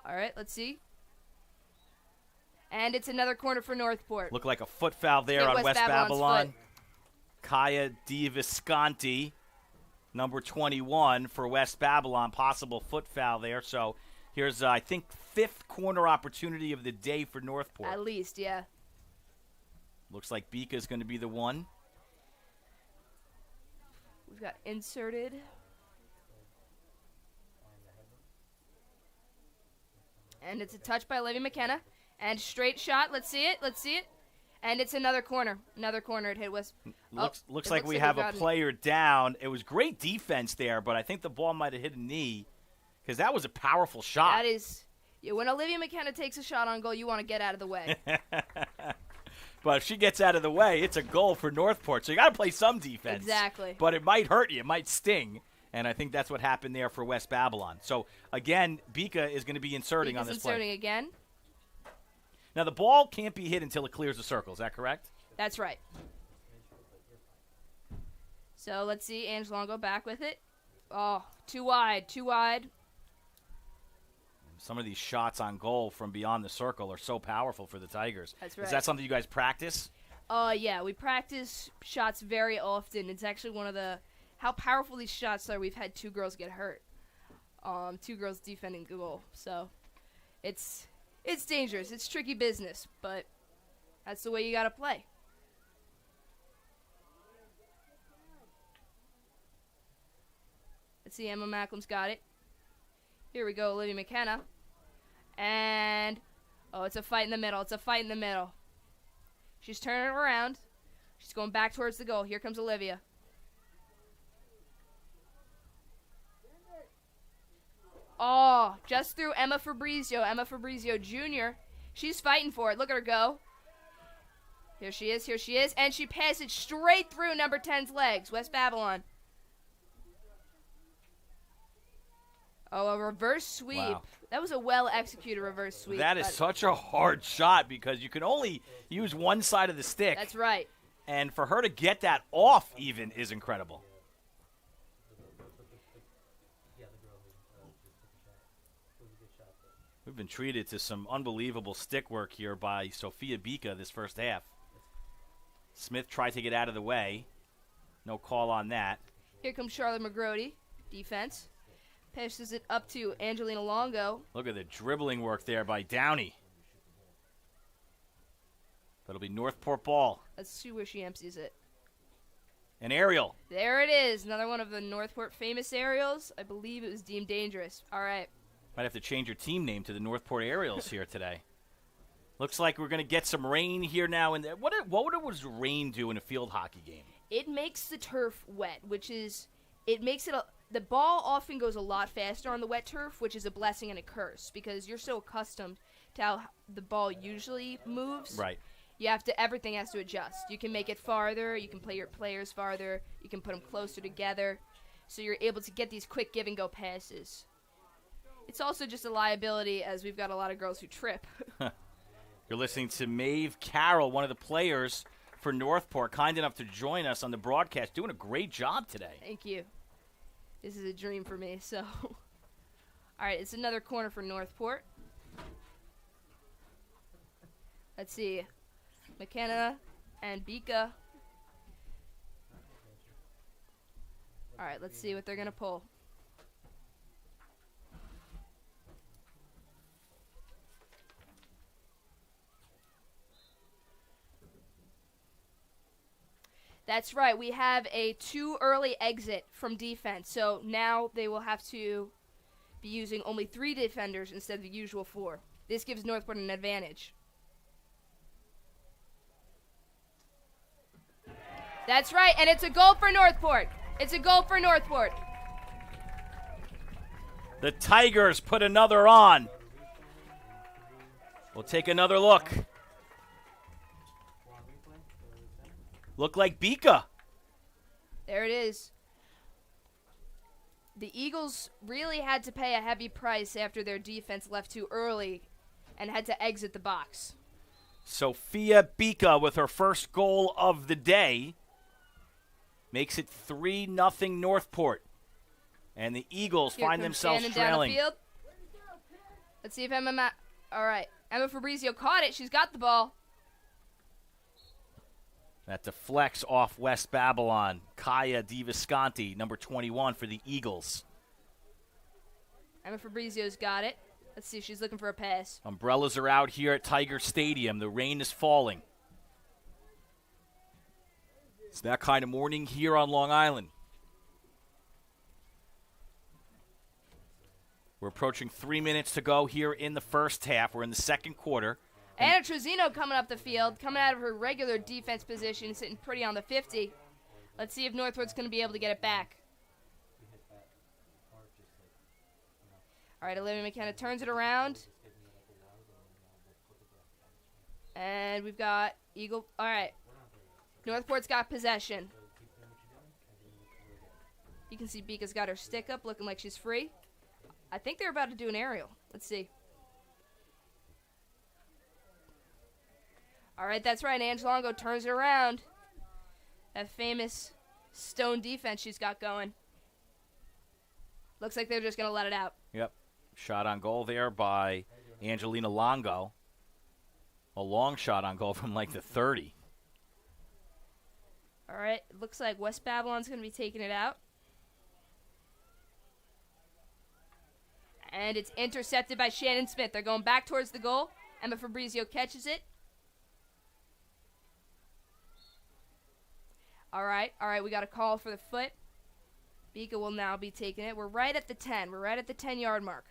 All right, let's see. And it's another corner for Northport. Looked like a foot foul there Hit on West West Babylon's Babylon. foot. Kaya Di Visconti, number 21 for West Babylon. Possible foot foul there. So here's, I think, 5th corner opportunity of the day for Northport. At least, yeah. Looks like Bika is going to be the one. We've got inserted. And it's a touch by Olivia McKenna. And straight shot. Let's see it. Let's see it. And it's another corner. Another corner. It hit West. Looks like we have a player down. It was great defense there, but I think the ball might have hit a knee because that was a powerful shot. That is. Yeah, when Olivia McKenna takes a shot on goal, you want to get out of the way. But if she gets out of the way, it's a goal for Northport. So you got to play some defense. Exactly. But it might hurt you. It might sting. And I think that's what happened there for West Babylon. So, again, Bika is going to be inserting on this play. Inserting again. Now, the ball can't be hit until it clears the circle. Is that correct? That's right. So let's see. Angela go back with it. Oh, too wide. Too wide. Some of these shots on goal from beyond the circle are so powerful for the Tigers. That's right. Is that something you guys practice? Yeah, we practice shots very often. It's actually one of the how powerful these shots are. We've had 2 girls get hurt. 2 girls defending the goal. So it's dangerous. It's tricky business, but that's the way you got to play. Let's see, Emma Macklin's got it. Here we go, Olivia McKenna. And, it's a fight in the middle. It's a fight in the middle. She's turning it around. She's going back towards the goal. Here comes Olivia. Oh, just through Emma Fabrizio Jr. She's fighting for it. Look at her go. Here she is. And she passes straight through number 10's legs, West Babylon. Oh, a reverse sweep. Wow. That was a well-executed reverse sweep. That is such a hard shot because you can only use one side of the stick. That's right. And for her to get that off even is incredible. We've been treated to some unbelievable stick work here by Sophia Bika this first half. Smith tried to get out of the way. No call on that. Here comes Charlotte McGrody. Defense. Passes it up to Angelina Longo. Look at the dribbling work there by Downey. That'll be Northport ball. Let's see where she empties it. An aerial. There it is. Another one of the Northport famous aerials. I believe it was deemed dangerous. All right. Might have to change your team name to the Northport Aerials here today. Looks like we're going to get some rain here now. And what would rain do in a field hockey game? It makes the turf wet, which is, it makes it, the ball often goes a lot faster on the wet turf, which is a blessing and a curse because you're so accustomed to how the ball usually moves. Right. Everything has to adjust. You can make it farther. You can play your players farther. You can put them closer together. So you're able to get these quick give-and-go passes. It's also just a liability as we've got a lot of girls who trip. You're listening to Maeve Carroll, one of the players for Northport, kind enough to join us on the broadcast, doing a great job today. Thank you. This is a dream for me, so. All right, it's another corner for Northport. Let's see. McKenna and Bika. All right, let's see what they're going to pull. That's right. We have a too early exit from defense. So now they will have to be using only 3 defenders instead of the usual 4. This gives Northport an advantage. That's right, and it's a goal for Northport. It's a goal for Northport. The Tigers put another on. We'll take another look. Look like Bika. There it is. The Eagles really had to pay a heavy price after their defense left too early and had to exit the box. Sophia Bika with her first goal of the day makes it 3-0 Northport. And the Eagles Here find comes themselves Shannon trailing. Down the field. Let's see if Emma. All right, Emma Fabrizio caught it. She's got the ball. That deflects off West Babylon. Kaya DiVisconti, number 21 for the Eagles. Emma Fabrizio's got it. Let's see if she's looking for a pass. Umbrellas are out here at Tiger Stadium. The rain is falling. It's that kind of morning here on Long Island. We're approaching 3 minutes to go here in the first half. We're in the second quarter. Anna Truzino coming up the field, coming out of her regular defense position, sitting pretty on the 50. Let's see if Northport's going to be able to get it back. All right, Olivia McKenna turns it around. And we've got Eagle. All right. Northport's got possession. You can see Bika's got her stick up, looking like she's free. I think they're about to do an aerial. Let's see. All right, that's right. Ange Longo turns it around. That famous stone defense she's got going. Looks like they're just going to let it out. Yep. Shot on goal there by Angelina Longo. A long shot on goal from like the 30. All right, looks like West Babylon's going to be taking it out. And it's intercepted by Shannon Smith. They're going back towards the goal. Emma Fabrizio catches it. All right, we got a call for the foot. Bika will now be taking it. We're right at the 10. We're right at the 10-yard mark.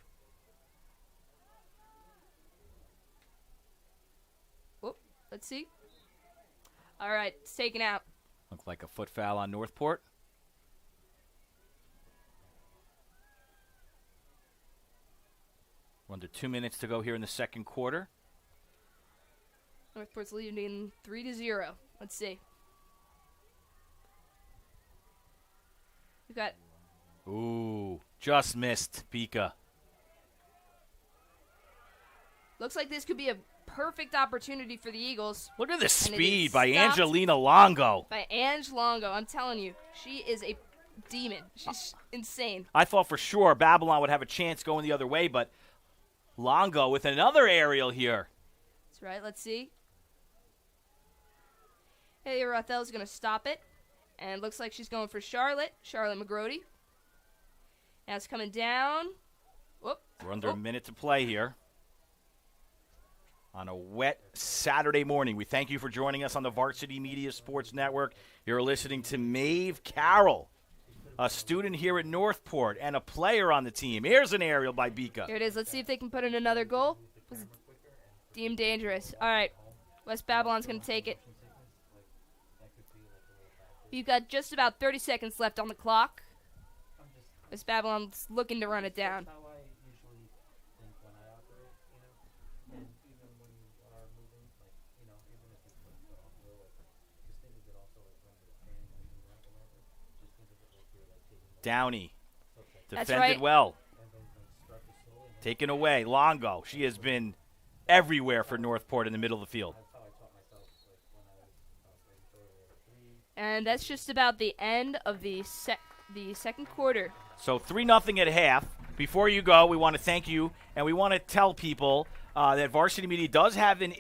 Whoop, let's see. All right, it's taken out. Looked like a foot foul on Northport. We're under 2 minutes to go here in the second quarter. Northport's leading 3-0. Let's see. We've got. Ooh, just missed Bika. Looks like this could be a perfect opportunity for the Eagles. Look at the And it speed is by stopped Angelina Longo. By Ange Longo. I'm telling you, she is a demon. She's insane. I thought for sure Babylon would have a chance going the other way, but Longo with another aerial here. That's right. Let's see. Hey, Rothel's going to stop it. And looks like she's going for Charlotte McGrody. Now it's coming down. Whoop. We're under a minute to play here on a wet Saturday morning. We thank you for joining us on the Varsity Media Sports Network. You're listening to Maeve Carroll, a student here at Northport and a player on the team. Here's an aerial by Bika. Here it is. Let's see if they can put in another goal. Was it deemed dangerous? All right. West Babylon's going to take it. We've got just about 30 seconds left on the clock. West Babylon's looking to run it down. Downey That's defended right. well. Taken away. Longo. She has been everywhere for Northport in the middle of the field. And that's just about the end of the second quarter. So 3-0 at half. Before you go, we want to thank you, and we want to tell people that Varsity Media does have an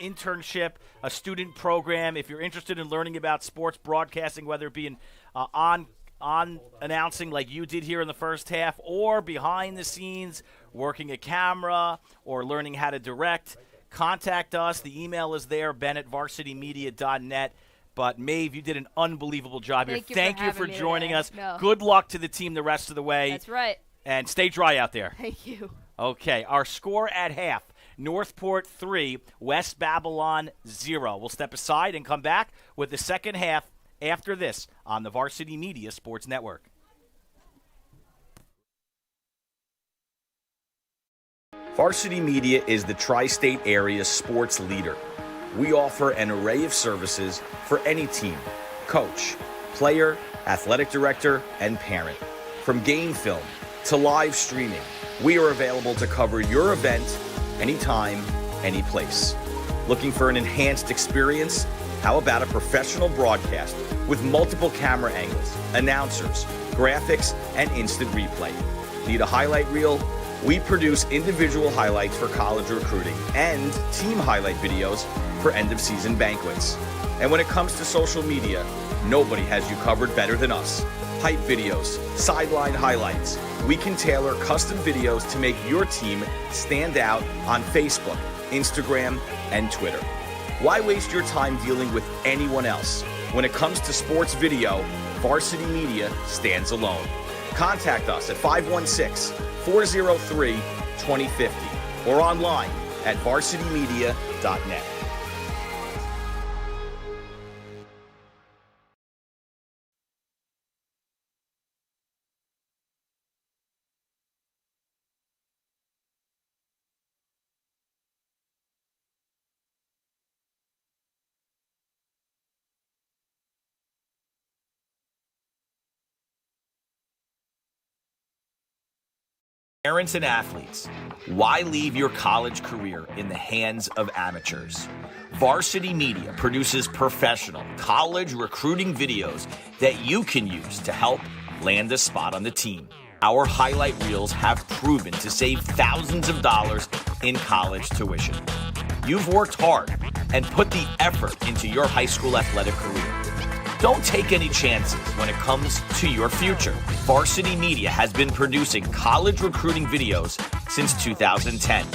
internship, a student program. If you're interested in learning about sports broadcasting, whether it be on announcing like you did here in the first half, or behind the scenes, working a camera, or learning how to direct, contact us. The email is there, ben@varsitymedia.net. But, Maeve, you did an unbelievable job here. Thank you for joining us. No. Good luck to the team the rest of the way. That's right. And stay dry out there. Thank you. Okay, our score at half, Northport 3, West Babylon 0. We'll step aside and come back with the second half after this on the Varsity Media Sports Network. Varsity Media is the tri-state area sports leader. We offer an array of services for any team, coach, player, athletic director, and parent. From game film to live streaming, we are available to cover your event anytime, any place. Looking for an enhanced experience? How about a professional broadcast with multiple camera angles, announcers, graphics, and instant replay? Need a highlight reel? We produce individual highlights for college recruiting and team highlight videos for end-of-season banquets. And when it comes to social media, nobody has you covered better than us. Hype videos, sideline highlights. We can tailor custom videos to make your team stand out on Facebook, Instagram, and Twitter. Why waste your time dealing with anyone else? When it comes to sports video, Varsity Media stands alone. Contact us at 516-403-2050 or online at varsitymedia.net. Parents and athletes, why leave your college career in the hands of amateurs? Varsity Media produces professional college recruiting videos that you can use to help land a spot on the team. Our highlight reels have proven to save thousands of dollars in college tuition. You've worked hard and put the effort into your high school athletic career. Don't take any chances when it comes to your future. Varsity Media has been producing college recruiting videos since 2010.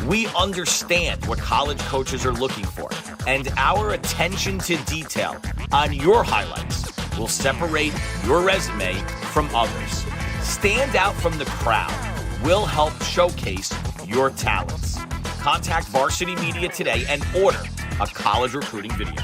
We understand what college coaches are looking for, and our attention to detail on your highlights will separate your resume from others. Stand out from the crowd. We'll help showcase your talents. Contact Varsity Media today and order a college recruiting video.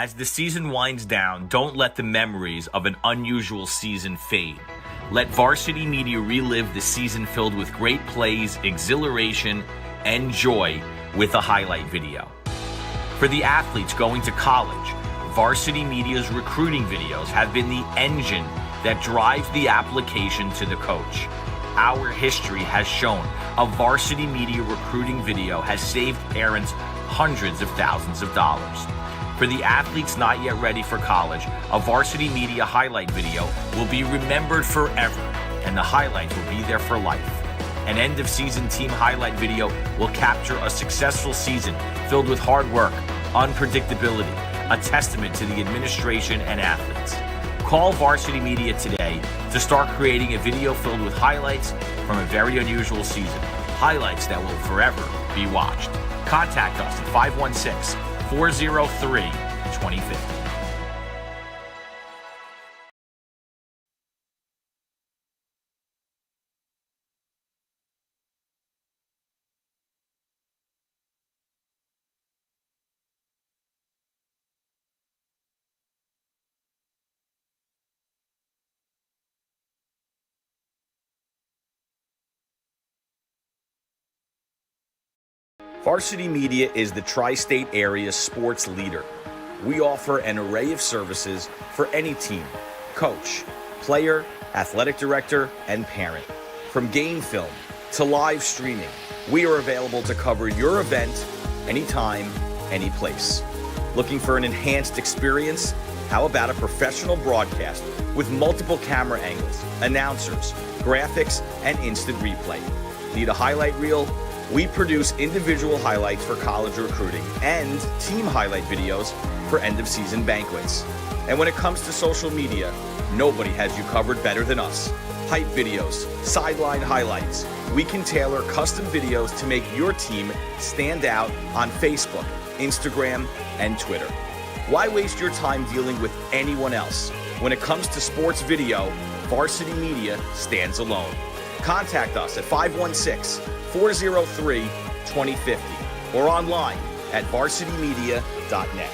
As the season winds down, don't let the memories of an unusual season fade. Let Varsity Media relive the season filled with great plays, exhilaration, and joy with a highlight video. For the athletes going to college, Varsity Media's recruiting videos have been the engine that drives the application to the coach. Our history has shown a Varsity Media recruiting video has saved parents hundreds of thousands of dollars. For the athletes not yet ready for college, a Varsity Media highlight video will be remembered forever, and the highlights will be there for life. An end-of-season team highlight video will capture a successful season filled with hard work, unpredictability, a testament to the administration and athletes. Call Varsity Media today to start creating a video filled with highlights from a very unusual season, highlights that will forever be watched. Contact us at 516-403-2050. Varsity Media is the tri-state area sports leader. We offer an array of services for any team, coach, player, athletic director, and parent. From game film to live streaming, we are available to cover your event anytime, any place. Looking for an enhanced experience? How about a professional broadcast with multiple camera angles, announcers, graphics, and instant replay? Need a highlight reel? We produce individual highlights for college recruiting and team highlight videos for end-of-season banquets. And when it comes to social media, nobody has you covered better than us. Hype videos, sideline highlights. We can tailor custom videos to make your team stand out on Facebook, Instagram, and Twitter. Why waste your time dealing with anyone else? When it comes to sports video, Varsity Media stands alone. Contact us at 516-403-2050 or online at varsitymedia.net.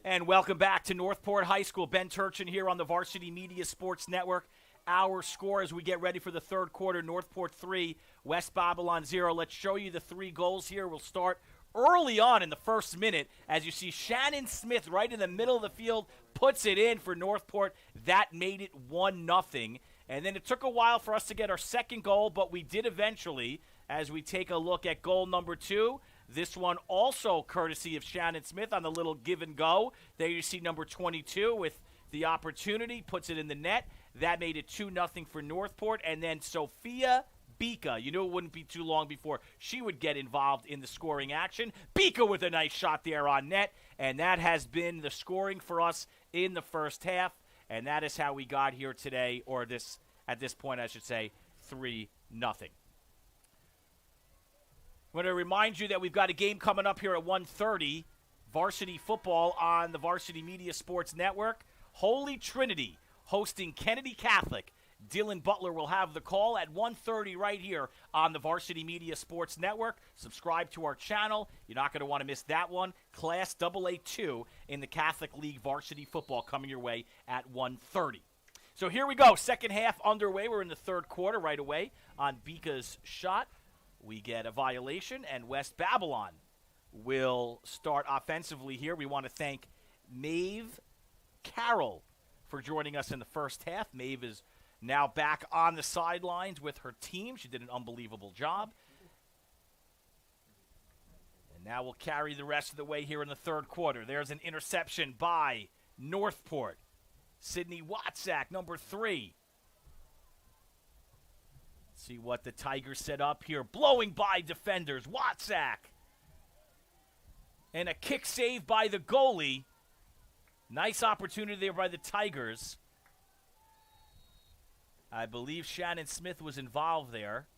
And welcome back to Northport High School. Ben Turchin here on the Varsity Media Sports Network. Our score as we get ready for the third quarter, Northport 3, West Babylon 0. Let's show you the three goals here. We'll start early on in the first minute as you see Shannon Smith right in the middle of the field puts it in for Northport. That made it 1-0. And then it took a while for us to get our second goal, but we did eventually as we take a look at goal number 2. This one also courtesy of Shannon Smith on the little give and go. There you see number 22 with the opportunity, puts it in the net. That made it 2-0 for Northport. And then Sophia Bika, you knew it wouldn't be too long before she would get involved in the scoring action. Bika with a nice shot there on net. And that has been the scoring for us in the first half. And that is how we got here today, or this at this point I should say, 3-0. I'm going to remind you that we've got a game coming up here at 1:30, varsity football on the Varsity Media Sports Network. Holy Trinity hosting Kennedy Catholic. Dylan Butler will have the call at 1:30 right here on the Varsity Media Sports Network. Subscribe to our channel. You're not going to want to miss that one. Class AA2 in the Catholic League varsity football coming your way at 1:30. So here we go. Second half underway. We're in the third quarter right away on Bika's shot. We get a violation, and West Babylon will start offensively here. We want to thank Maeve Carroll for joining us in the first half. Maeve is now back on the sidelines with her team. She did an unbelievable job. And now we'll carry the rest of the way here in the third quarter. There's an interception by Northport. Sydney Watzak, number 3. See what the Tigers set up here. Blowing by defenders. Watzak. And a kick save by the goalie. Nice opportunity there by the Tigers. I believe Shannon Smith was involved there.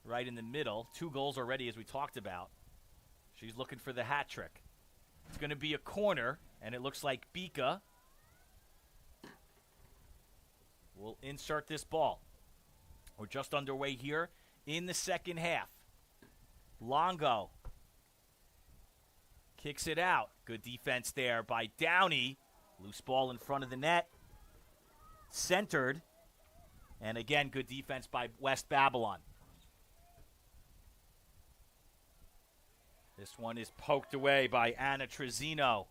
Right in the middle. 2 goals already as we talked about. She's looking for the hat trick. It's going to be a corner. And it looks like Bika will insert this ball. We're just underway here in the second half. Longo kicks it out. Good defense there by Downey. Loose ball in front of the net. Centered. And again, good defense by West Babylon. This one is poked away by Anna Trezino.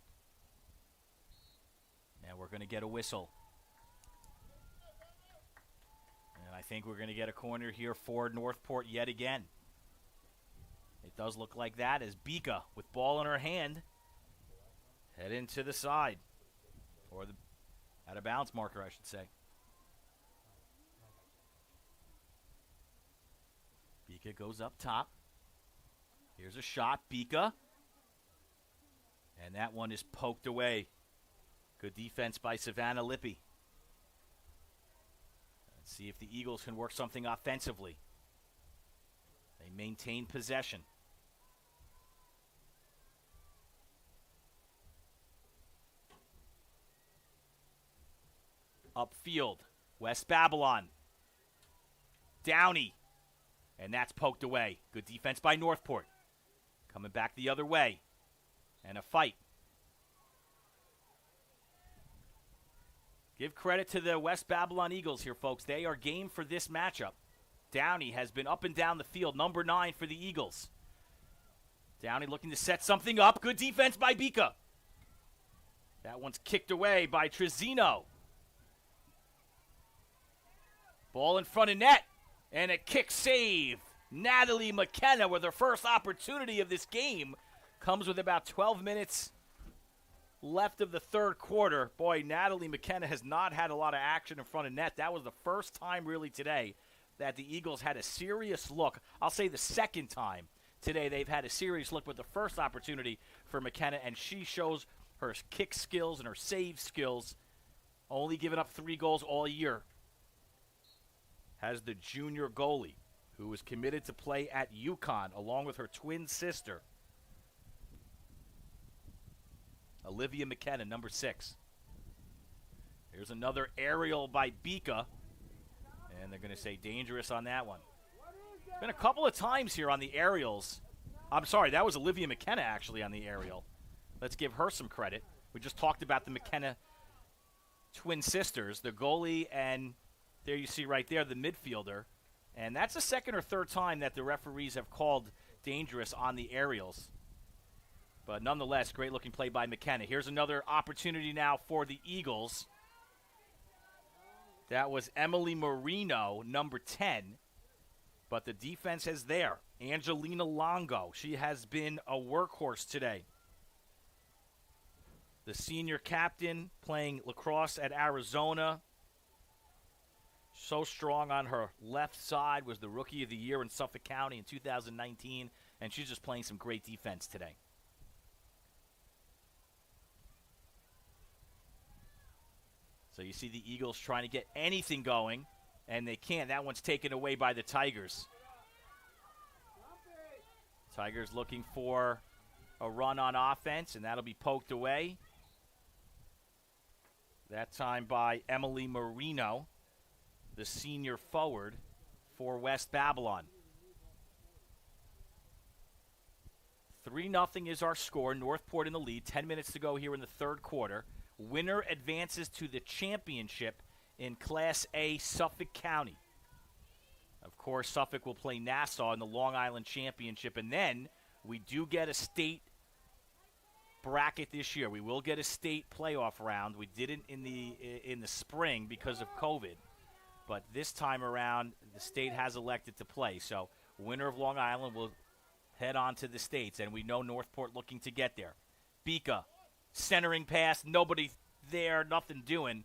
And we're going to get a whistle. I think we're going to get a corner here for Northport yet again. It does look like that as Bika, with ball in her hand, head into the side. Or the out-of-bounds marker, I should say. Bika goes up top. Here's a shot, Bika. And that one is poked away. Good defense by Savannah Lippy. See if the Eagles can work something offensively. They maintain possession. Upfield, West Babylon. Downey. And that's poked away. Good defense by Northport. Coming back the other way. And a fight. Give credit to the West Babylon Eagles here, folks. They are game for this matchup. Downey has been up and down the field, number 9 for the Eagles. Downey looking to set something up. Good defense by Bika. That one's kicked away by Trezino. Ball in front of net. And a kick save. Natalie McKenna with her first opportunity of this game. Comes with about 12 minutes left of the third quarter. Boy, Natalie McKenna has not had a lot of action in front of net. That was the first time really today that the Eagles had a serious look. I'll say the second time today they've had a serious look with the first opportunity for McKenna, and she shows her kick skills and her save skills. Only given up 3 goals all year. Has the junior goalie who is committed to play at UConn along with her twin sister, Olivia McKenna, number 6. Here's another aerial by Bika, and they're going to say dangerous on that one. Been a couple of times here on the aerials. I'm sorry, that was Olivia McKenna actually on the aerial. Let's give her some credit. We just talked about the McKenna twin sisters, the goalie, and there you see right there the midfielder. And that's the second or third time that the referees have called dangerous on the aerials. But nonetheless, great-looking play by McKenna. Here's another opportunity now for the Eagles. That was Emily Marino, number 10. But the defense is there. Angelina Longo. She has been a workhorse today. The senior captain playing lacrosse at Arizona. So strong on her left side. Was the Rookie of the Year in Suffolk County in 2019. And she's just playing some great defense today. So you see the Eagles trying to get anything going, and they can't. That one's taken away by the Tigers. Tigers looking for a run on offense, and that'll be poked away. That time by Emily Marino, the senior forward for West Babylon. 3-0 is our score. Northport in the lead. 10 minutes to go here in the third quarter. Winner advances to the championship in Class A Suffolk County. Of course, Suffolk will play Nassau in the Long Island Championship, and then we do get a state bracket this year. We will get a state playoff round. We didn't in the spring because of COVID, but this time around, the state has elected to play. So, winner of Long Island will head on to the states, and we know Northport looking to get there. Bika. Centering pass, nobody there, nothing doing.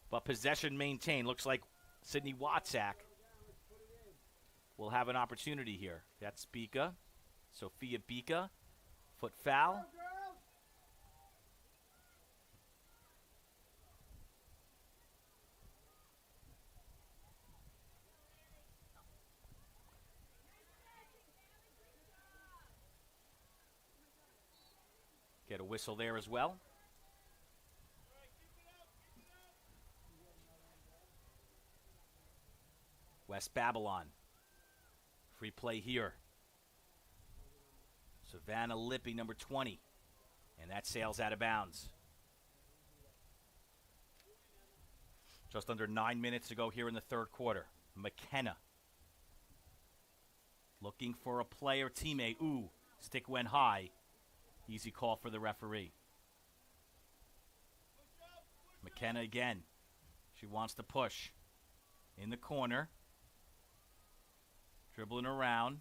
But possession maintained. Looks like Sydney Watsack will have an opportunity here. That's Bika. Sophia Bika. Foot foul. Get a whistle there as well. West Babylon. Free play here. Savannah Lippy, number 20. And that sails out of bounds. Just under 9 minutes to go here in the third quarter. McKenna. Looking for a player, teammate. Ooh, stick went high. Easy call for the referee. McKenna again. She wants to push. In the corner. Dribbling around.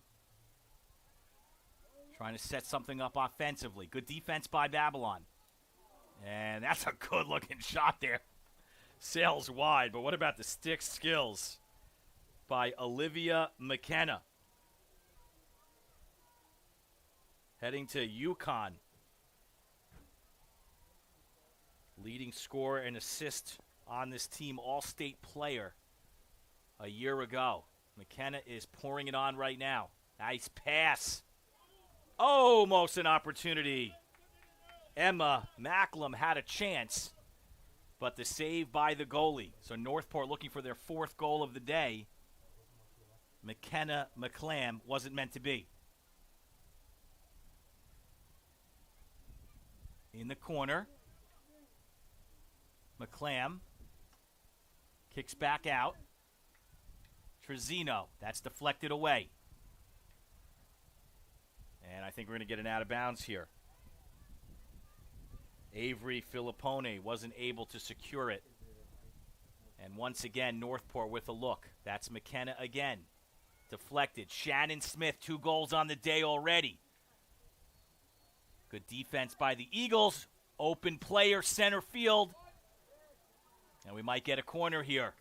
Trying to set something up offensively. Good defense by Babylon. And that's a good-looking shot there. Sails wide, but what about the stick skills by Olivia McKenna? Heading to UConn. Leading scorer and assist on this team, all-state player a year ago. McKenna is pouring it on right now. Nice pass. Almost an opportunity. Emma Macklem had a chance, but the save by the goalie. So Northport looking for their 4th goal of the day. McKenna McClam wasn't meant to be. In the corner. McClam kicks back out. Trezino, that's deflected away. And I think we're going to get an out of bounds here. Avery Filippone wasn't able to secure it. And once again, Northport with a look. That's McKenna again. Deflected. Shannon Smith, 2 goals on the day already. Good defense by the Eagles. Open player, center field. And we might get a corner here.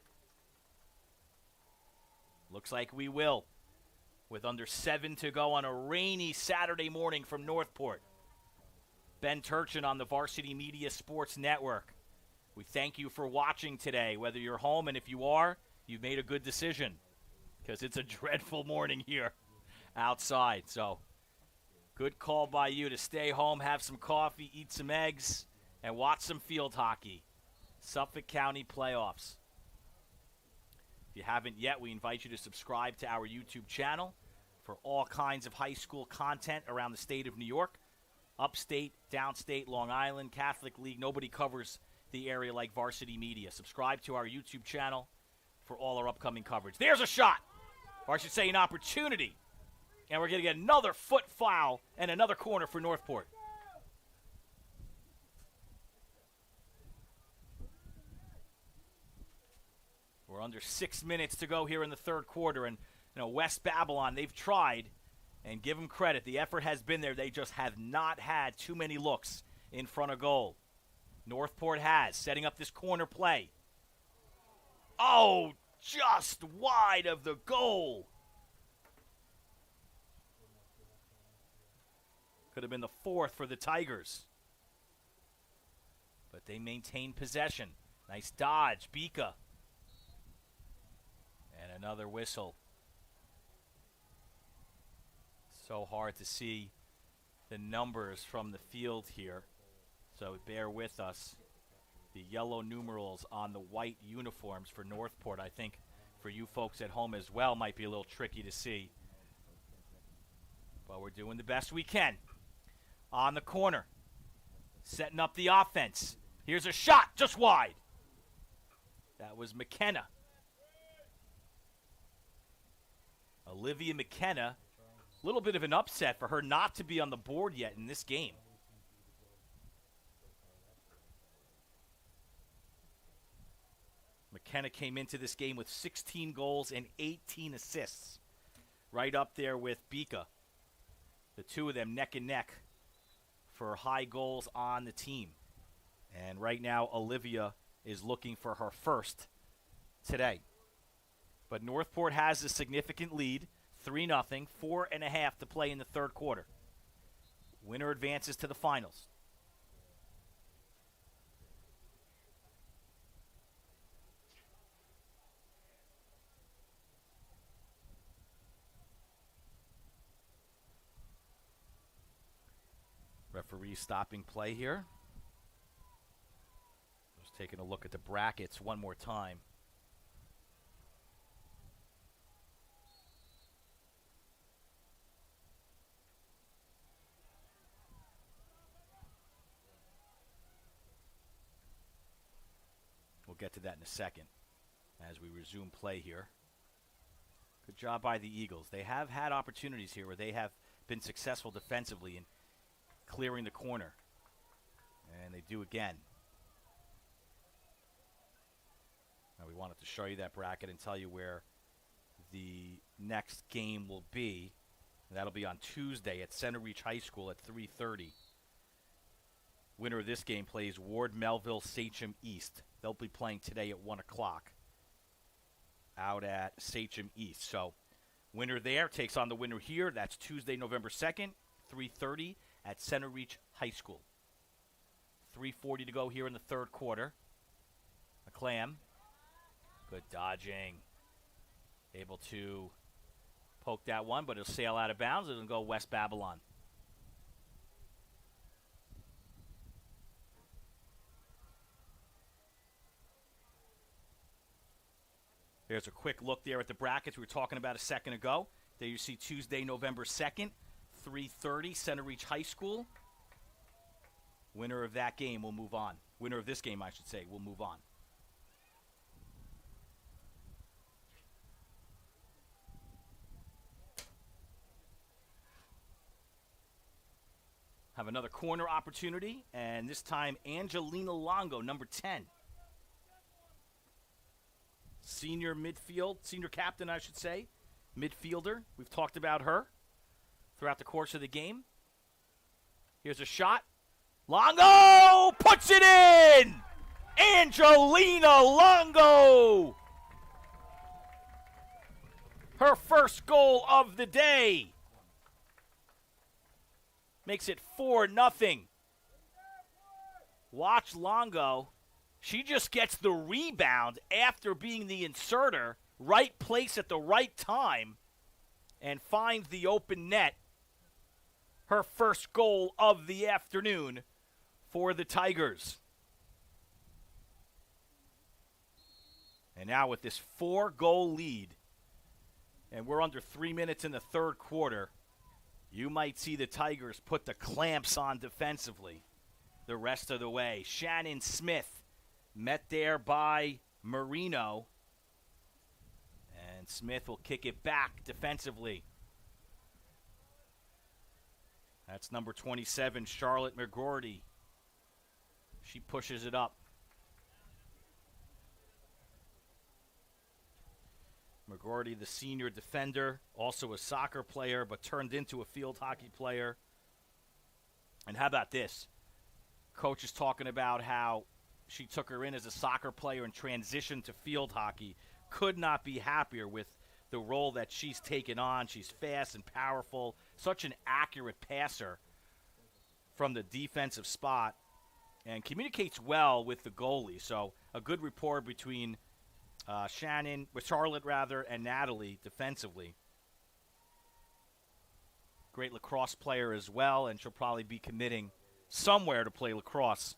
Looks like we will. With under 7 to go on a rainy Saturday morning from Northport. Ben Turchin on the Varsity Media Sports Network. We thank you for watching today, whether you're home, and if you are, you've made a good decision because it's a dreadful morning here outside. So good call by you to stay home, have some coffee, eat some eggs, and watch some field hockey. Suffolk County playoffs. If you haven't yet, we invite you to subscribe to our YouTube channel for all kinds of high school content around the state of New York, upstate, downstate, Long Island, Catholic League. Nobody covers the area like Varsity Media. Subscribe to our YouTube channel for all our upcoming coverage. There's a shot, or I should say an opportunity. And we're going to get another foot foul and another corner for Northport. We're under 6 minutes to go here in the third quarter. And, West Babylon, they've tried, and give them credit. The effort has been there. They just have not had too many looks in front of goal. Northport has, setting up this corner play. Oh, just wide of the goal. Could have been the fourth for the Tigers. But they maintain possession. Nice dodge, Bika. And another whistle. So hard to see the numbers from the field here. So bear with us. The yellow numerals on the white uniforms for Northport, I think for you folks at home as well, might be a little tricky to see. But we're doing the best we can. On the corner. Setting up the offense. Here's a shot just wide. That was McKenna. Olivia McKenna. A little bit of an upset for her not to be on the board yet in this game. McKenna came into this game with 16 goals and 18 assists. Right up there with Bika. The two of them neck and neck for high goals on the team. And right now, Olivia is looking for her first today. But Northport has a significant lead, 3-0, 4.5 to play in the third quarter. Winner advances to the finals. Referee stopping play here. Just taking a look at the brackets one more time. We'll get to that in a second as we resume play here. Good job by the Eagles. They have had opportunities here where they have been successful defensively in clearing the corner. And they do again. Now we wanted to show you that bracket and tell you where the next game will be. And that'll be on Tuesday at Center Reach High School at 3:30. Winner of this game plays Ward Melville Sachem East. They'll be playing today at 1 o'clock out at Sachem East. So winner there takes on the winner here. That's Tuesday, November 2nd, 3:30 at Center Reach High School. 3:40 to go here in the third quarter. McClam, good dodging. Able to poke that one, but it'll sail out of bounds. It'll go West Babylon. There's a quick look there at the brackets we were talking about a second ago. There you see Tuesday, November 2nd, 3:30, Center Reach High School. Winner of that game will move on. Winner of this game, I should say, will move on. Have another corner opportunity, and this time Angelina Longo, number 10. Senior captain, I should say, midfielder. We've talked about her throughout the course of the game. Here's a shot. Longo puts it in! Angelina Longo! Her first goal of the day. Makes it 4-0. Watch Longo. She just gets the rebound after being the inserter. Right place at the right time. And finds the open net. Her first goal of the afternoon for the Tigers. And now with this 4-goal lead, and we're under 3 minutes in the third quarter, you might see the Tigers put the clamps on defensively the rest of the way. Shannon Smith met there by Marino. And Smith will kick it back defensively. That's number 27, Charlotte McGordy. She pushes it up. McGordy, the senior defender, also a soccer player, but turned into a field hockey player. And how about this? Coach is talking about how she took her in as a soccer player and transitioned to field hockey. Could not be happier with the role that she's taken on. She's fast and powerful, such an accurate passer from the defensive spot, and communicates well with the goalie. So a good rapport between Charlotte, and Natalie defensively. Great lacrosse player as well, and she'll probably be committing somewhere to play lacrosse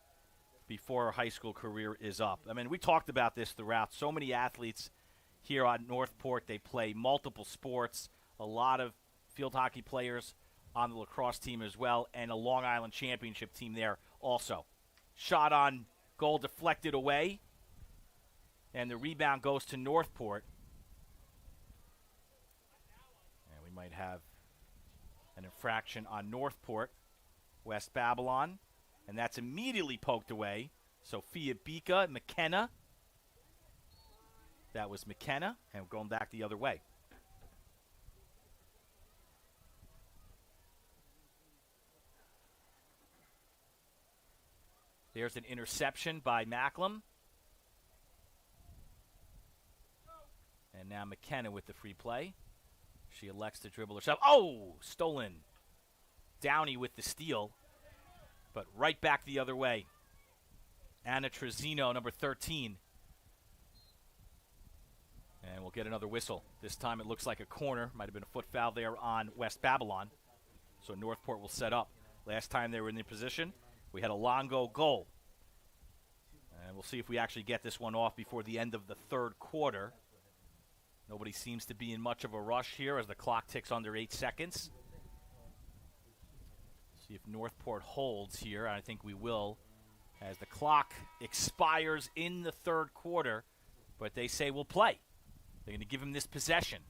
before her high school career is up. I mean, we talked about this throughout. So many athletes here on Northport, they play multiple sports, a lot of field hockey players on the lacrosse team as well, and a Long Island championship team there also. Shot on goal deflected away, and the rebound goes to Northport. And we might have an infraction on Northport, West Babylon, and that's immediately poked away. Sophia Bika, McKenna. That was McKenna, and going back the other way. There's an interception by Macklem. And now McKenna with the free play. She elects to dribble herself. Oh, stolen. Downey with the steal, but right back the other way. Anna Trezino, number 13. And we'll get another whistle. This time it looks like a corner. Might have been a foot foul there on West Babylon. So Northport will set up. Last time they were in the position, we had a Longo goal. And we'll see if we actually get this one off before the end of the third quarter. Nobody seems to be in much of a rush here as the clock ticks under 8 seconds. See if Northport holds here. I think we will as the clock expires in the third quarter. But they say we'll play. They're going to give him this possession.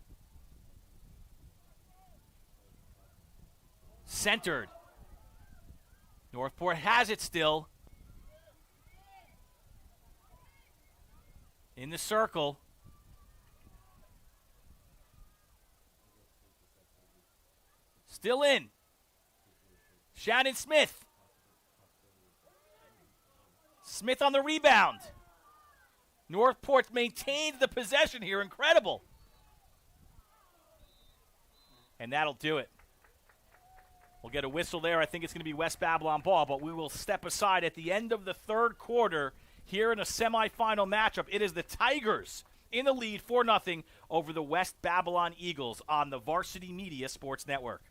Centered. Northport has it still. In the circle. Still in. Shannon Smith. Smith on the rebound. Northport maintains the possession here. Incredible. And that'll do it. We'll get a whistle there. I think it's going to be West Babylon ball, but we will step aside at the end of the third quarter here in a semifinal matchup. It is the Tigers in the lead 4-0 over the West Babylon Eagles on the Varsity Media Sports Network.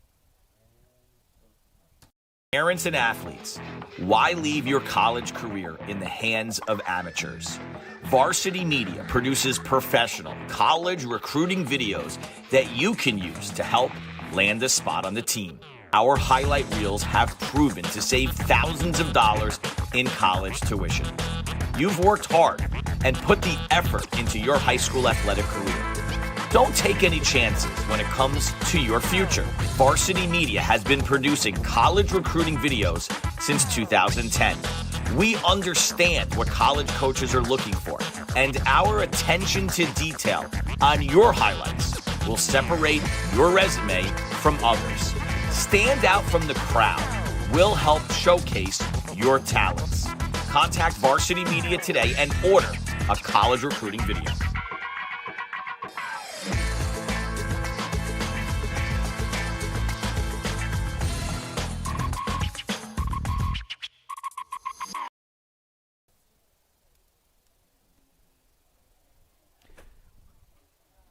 Parents and athletes, why leave your college career in the hands of amateurs? Varsity Media produces professional college recruiting videos that you can use to help land a spot on the team. Our highlight reels have proven to save thousands of dollars in college tuition. You've worked hard and put the effort into your high school athletic career. Don't take any chances when it comes to your future. Varsity Media has been producing college recruiting videos since 2010. We understand what college coaches are looking for, and our attention to detail on your highlights will separate your resume from others. Stand out from the crowd. We'll help showcase your talents. Contact Varsity Media today and order a college recruiting video.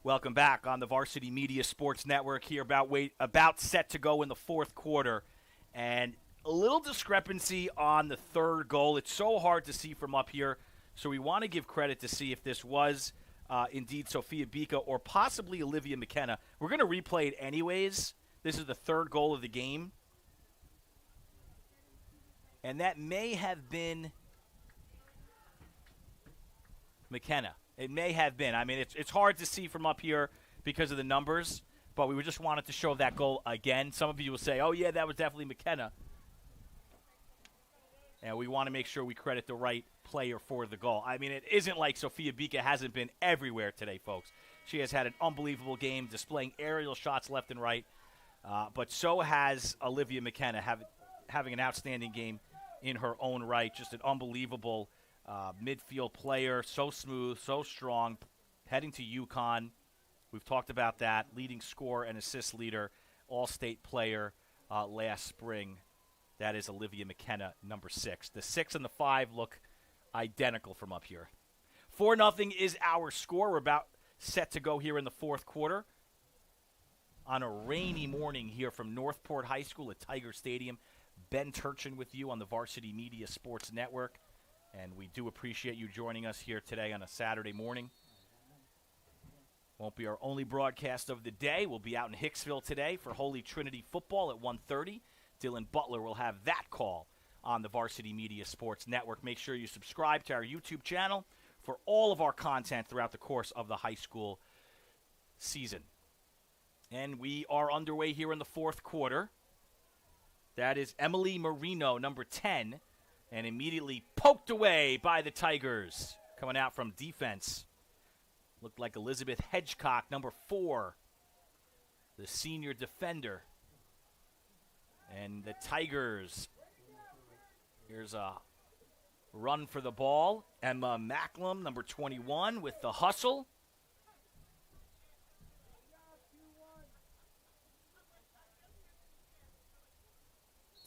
Welcome back on the Varsity Media Sports Network here about set to go in the fourth quarter. And a little discrepancy on the third goal. It's so hard to see from up here, so we want to give credit to see if this was indeed Sophia Bika or possibly Olivia McKenna. We're going to replay it anyways. This is the third goal of the game. And that may have been McKenna. It may have been. I mean, it's hard to see from up here because of the numbers, but we just wanted to show that goal again. Some of you will say, oh, yeah, that was definitely McKenna. And we want to make sure we credit the right player for the goal. I mean, it isn't like Sophia Bika hasn't been everywhere today, folks. She has had an unbelievable game, displaying aerial shots left and right. But so has Olivia McKenna having an outstanding game in her own right. Just an unbelievable midfield player, so smooth, so strong, heading to UConn. We've talked about that. Leading scorer and assist leader, all-state player last spring. That is Olivia McKenna, number 6. The 6 and the 5 look identical from up here. 4-0 is our score. We're about set to go here in the fourth quarter on a rainy morning here from Northport High School at Tiger Stadium. Ben Turchin with you on the Varsity Media Sports Network. And we do appreciate you joining us here today on a Saturday morning. Won't be our only broadcast of the day. We'll be out in Hicksville today for Holy Trinity football at 1:30. Dylan Butler will have that call on the Varsity Media Sports Network. Make sure you subscribe to our YouTube channel for all of our content throughout the course of the high school season. And we are underway here in the fourth quarter. That is Emily Marino, number 10. And immediately poked away by the Tigers. Coming out from defense. Looked like Elizabeth Hedgecock, number 4. The senior defender. And the Tigers. Here's a run for the ball. Emma Macklem, number 21, with the hustle.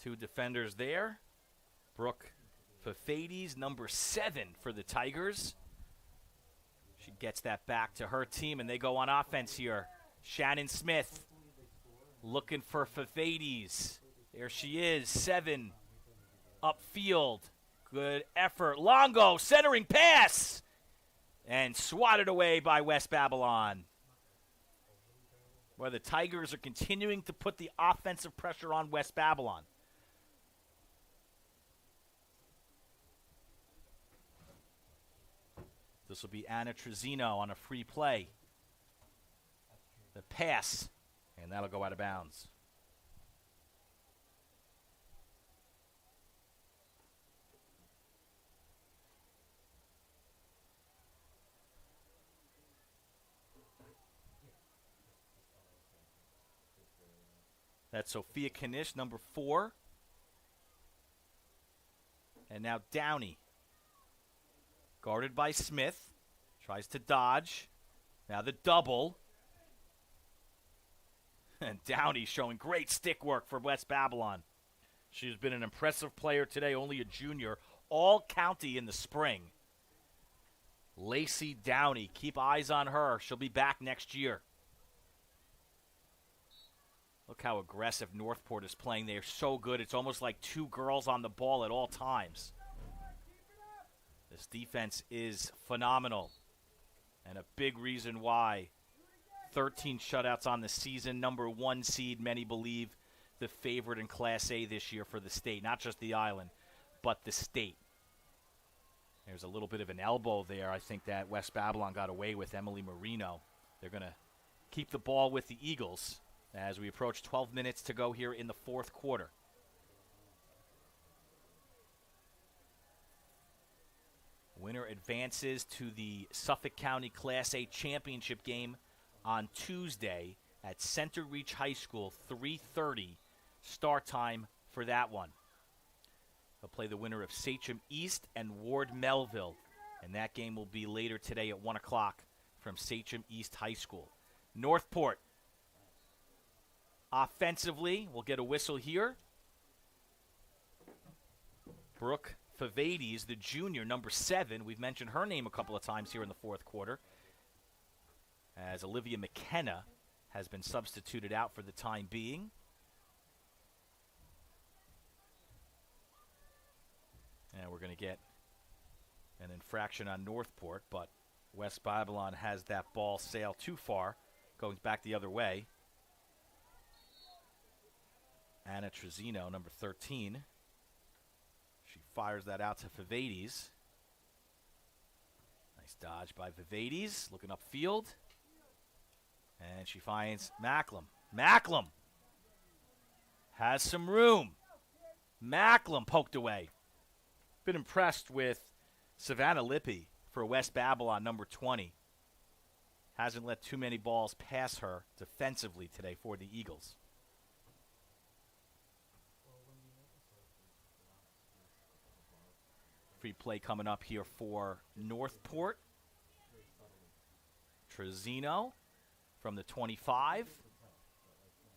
Two defenders there. Brooke Fafades, number 7 for the Tigers. She gets that back to her team, and they go on offense here. Shannon Smith looking for Fafades. There she is, 7 upfield. Good effort. Longo, centering pass. And swatted away by West Babylon. Where the Tigers are continuing to put the offensive pressure on West Babylon. This will be Anna Trezino on a free play. The pass, and that'll go out of bounds. That's Sophia Knish, number 4. And now Downey. Guarded by Smith. Tries to dodge. Now the double. And Downey showing great stick work for West Babylon. She's been an impressive player today, only a junior. All county in the spring. Lacey Downey. Keep eyes on her. She'll be back next year. Look how aggressive Northport is playing. They're so good. It's almost like 2 girls on the ball at all times. This defense is phenomenal, and a big reason why. 13 shutouts on the season, number 1 seed, many believe the favorite in Class A this year for the state. Not just the island, but the state. There's a little bit of an elbow there. I think that West Babylon got away with Emily Marino. They're going to keep the ball with the Eagles as we approach 12 minutes to go here in the fourth quarter. Winner advances to the Suffolk County Class A Championship game on Tuesday at Center Reach High School, 3:30 start time for that one. They'll play the winner of Sachem East and Ward Melville. And that game will be later today at 1 o'clock from Sachem East High School. Northport, offensively, we'll get a whistle here. Brooke Favades, the junior, number 7. We've mentioned her name a couple of times here in the fourth quarter, as Olivia McKenna has been substituted out for the time being. And we're going to get an infraction on Northport, but West Babylon has that ball sail too far, going back the other way. Anna Trezino, number 13. She fires that out to Favades. Nice dodge by Favades, looking upfield. And she finds Macklem. Macklem has some room. Macklem poked away. Been impressed with Savannah Lippy for West Babylon, number 20. Hasn't let too many balls pass her defensively today for the Eagles. Free play coming up here for Northport. Trezino from the 25.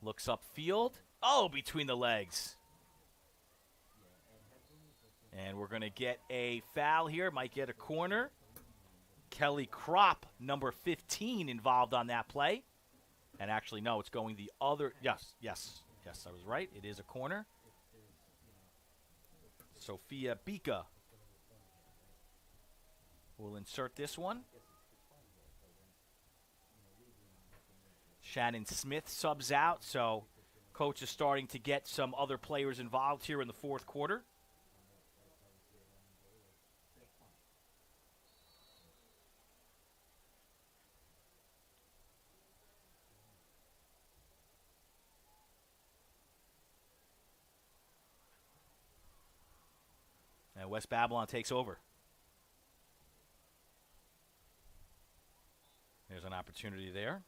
Looks upfield. Oh, between the legs. And we're going to get a foul here. Might get a corner. Kelly Kropp, number 15, involved on that play. And actually, no, it's going the other. Yes, I was right. It is a corner. Sophia Bika will insert this one. Shannon Smith subs out, so coach is starting to get some other players involved here in the fourth quarter. And West Babylon takes over. There's an opportunity there.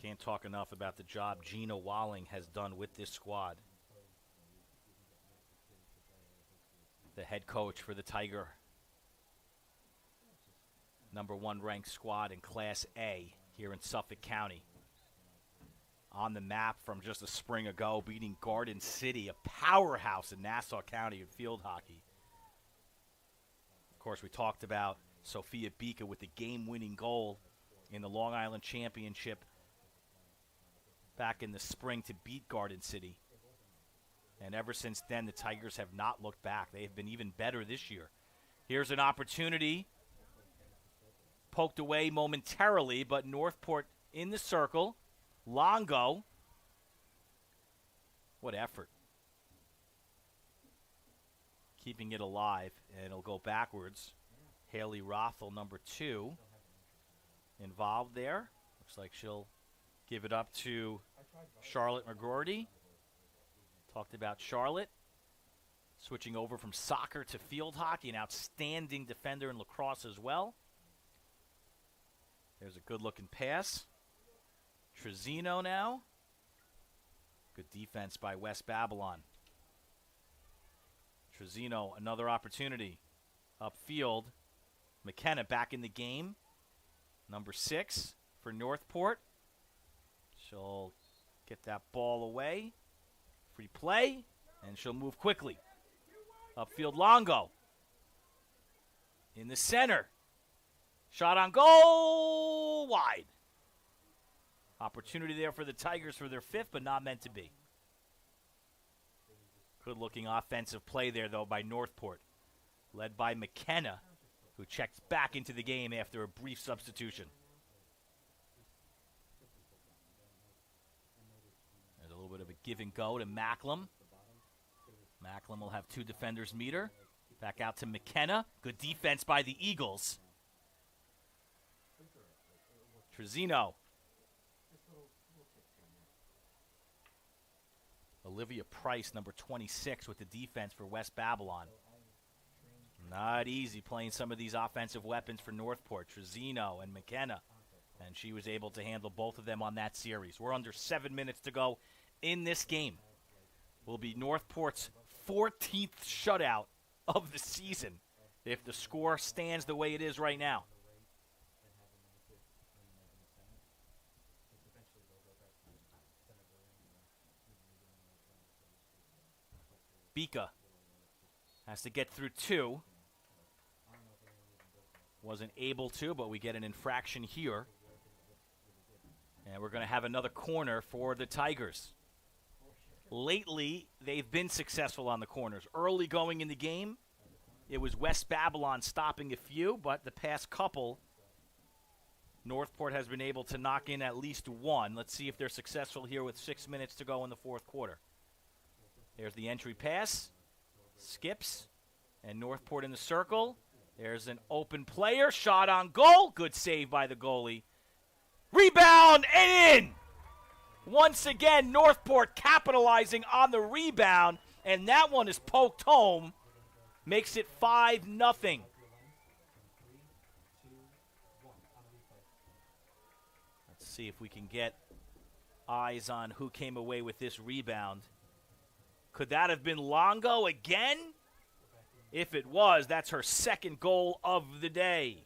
Can't talk enough about the job Gina Walling has done with this squad. The head coach for the Tiger. Number 1 ranked squad in Class A here in Suffolk County. On the map from just a spring ago, beating Garden City, a powerhouse in Nassau County in field hockey. Of course, we talked about Sophia Bika with the game-winning goal in the Long Island Championship back in the spring to beat Garden City. And ever since then, the Tigers have not looked back. They have been even better this year. Here's an opportunity. Poked away momentarily, but Northport in the circle. Longo. What effort. Keeping it alive, and it'll go backwards. Haley Rothel, number 2, involved there. Looks like she'll give it up to Charlotte McGroarty. Talked about Charlotte. Switching over from soccer to field hockey, an outstanding defender in lacrosse as well. There's a good-looking pass. Trezino now. Good defense by West Babylon. Trezino, another opportunity. Upfield. McKenna back in the game. Number 6 for Northport. She'll get that ball away. Free play, and she'll move quickly. Upfield Longo. In the center. Shot on goal, wide. Opportunity there for the Tigers for their 5th, but not meant to be. Good-looking offensive play there, though, by Northport. Led by McKenna, who checks back into the game after a brief substitution. There's a little bit of a give and go to Macklem. Macklem will have 2 defenders meet her. Back out to McKenna. Good defense by the Eagles. Trezino. Olivia Price, number 26, with the defense for West Babylon. Not easy playing some of these offensive weapons for Northport, Trezino and McKenna. And she was able to handle both of them on that series. We're under 7 minutes to go in this game. Will be Northport's 14th shutout of the season if the score stands the way it is right now. Bika has to get through 2. Wasn't able to, but we get an infraction here. And we're going to have another corner for the Tigers. Lately, they've been successful on the corners. Early going in the game, it was West Babylon stopping a few, but the past couple, Northport has been able to knock in at least one. Let's see if they're successful here with 6 minutes to go in the fourth quarter. There's the entry pass. Skips. And Northport in the circle. There's an open player. Shot on goal. Good save by the goalie. Rebound and in! Once again, Northport capitalizing on the rebound. And that one is poked home. Makes it 5-0. Let's see if we can get eyes on who came away with this rebound. Could that have been Longo again? If it was, that's her second goal of the day.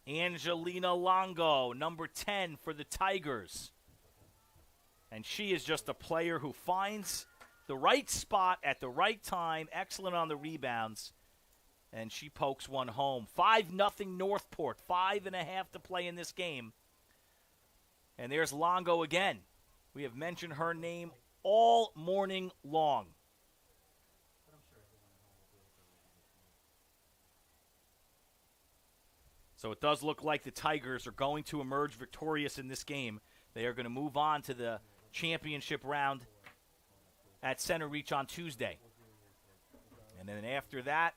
Angelina Longo, number 10 for the Tigers. And she is just a player who finds the right spot at the right time, excellent on the rebounds, and she pokes one home. 5-0 Northport, 5.5 to play in this game. And there's Longo again. We have mentioned her name all morning long. So it does look like the Tigers are going to emerge victorious in this game. They are going to move on to the championship round at Center Reach on Tuesday. And then after that,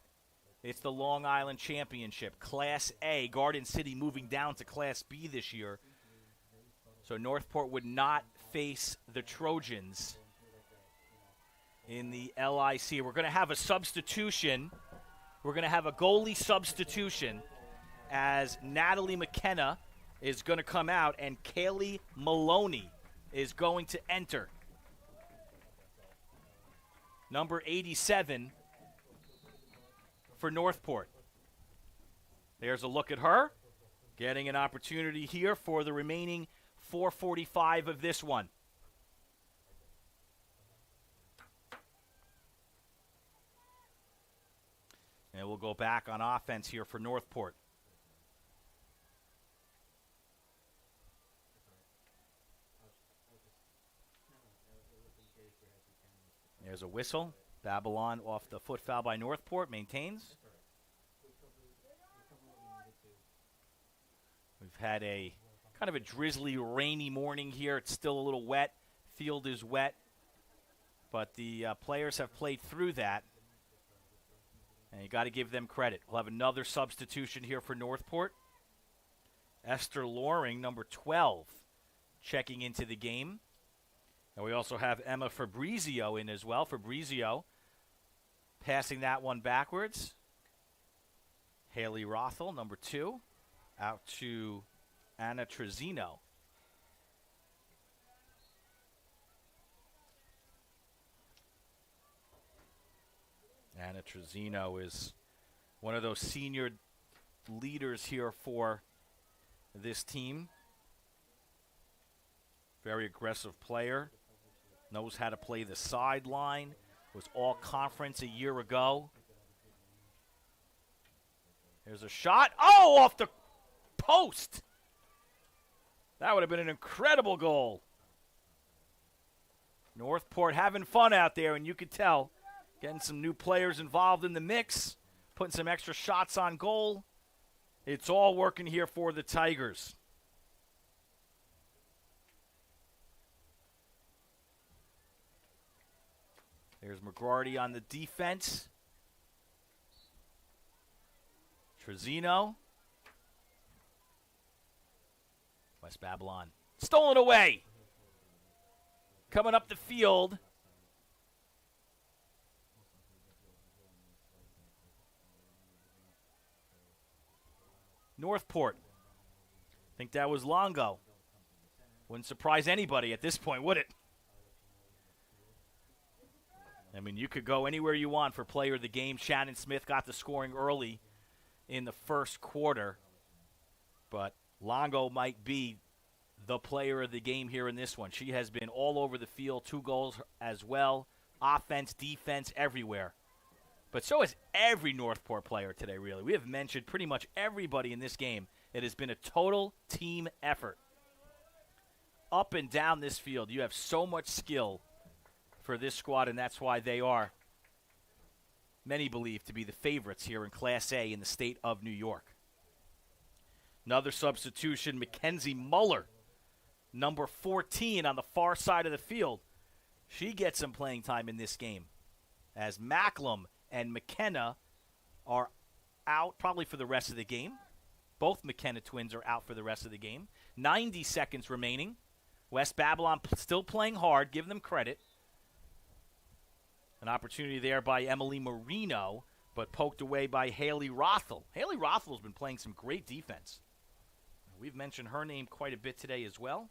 it's the Long Island Championship, Class A. Garden City moving down to Class B this year. So Northport would not face the Trojans in the LIC. We're going to have a substitution. We're going to have a goalie substitution as Natalie McKenna is going to come out and Kaylee Maloney is going to enter. Number 87 for Northport. There's a look at her. Getting an opportunity here for the remaining 4:45 of this one. And we'll go back on offense here for Northport. There's a whistle. Babylon off the foot foul by Northport. Maintains. We've had a kind of a drizzly, rainy morning here. It's still a little wet. Field is wet. But the players have played through that. And you got to give them credit. We'll have another substitution here for Northport. Esther Loring, number 12, checking into the game. And we also have Emma Fabrizio in as well. Fabrizio passing that one backwards. Haley Rothel, number 2, out to Anna Trezino. Anna Trezino is one of those senior leaders here for this team. Very aggressive player. Knows how to play the sideline. Was all conference a year ago. There's a shot. Oh, off the post. That would have been an incredible goal. Northport having fun out there, and you could tell. Getting some new players involved in the mix. Putting some extra shots on goal. It's all working here for the Tigers. There's McGrarty on the defense. Trezino. West Babylon. Stolen away. Coming up the field. Northport. I think that was Longo. Wouldn't surprise anybody at this point, would it? I mean, you could go anywhere you want for player of the game. Shannon Smith got the scoring early in the first quarter, but Longo might be the player of the game here in this one. She has been all over the field, 2 goals as well, offense, defense, everywhere. But so has every Northport player today, really. We have mentioned pretty much everybody in this game. It has been a total team effort. Up and down this field, you have so much skill for this squad, and that's why they are, many believe, to be the favorites here in Class A in the state of New York. Another substitution, Mackenzie Muller, number 14 on the far side of the field. She gets some playing time in this game, as Macklem and McKenna are out probably for the rest of the game. Both McKenna twins are out for the rest of the game. 90 seconds remaining. West Babylon still playing hard, give them credit. An opportunity there by Emily Marino, but poked away by Haley Rothel. Haley Rothel's been playing some great defense. We've mentioned her name quite a bit today as well.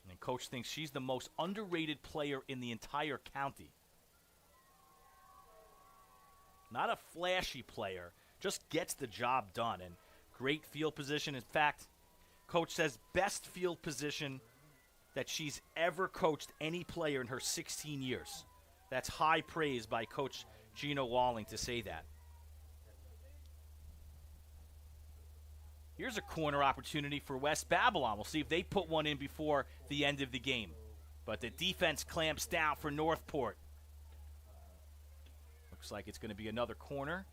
And Coach thinks she's the most underrated player in the entire county. Not a flashy player, just gets the job done. And great field position. In fact, Coach says best field position that she's ever coached any player in her 16 years. That's high praise by Coach Gina Walling to say that. Here's a corner opportunity for West Babylon. We'll see if they put one in before the end of the game. But the defense clamps down for Northport. Looks like it's going to be another corner.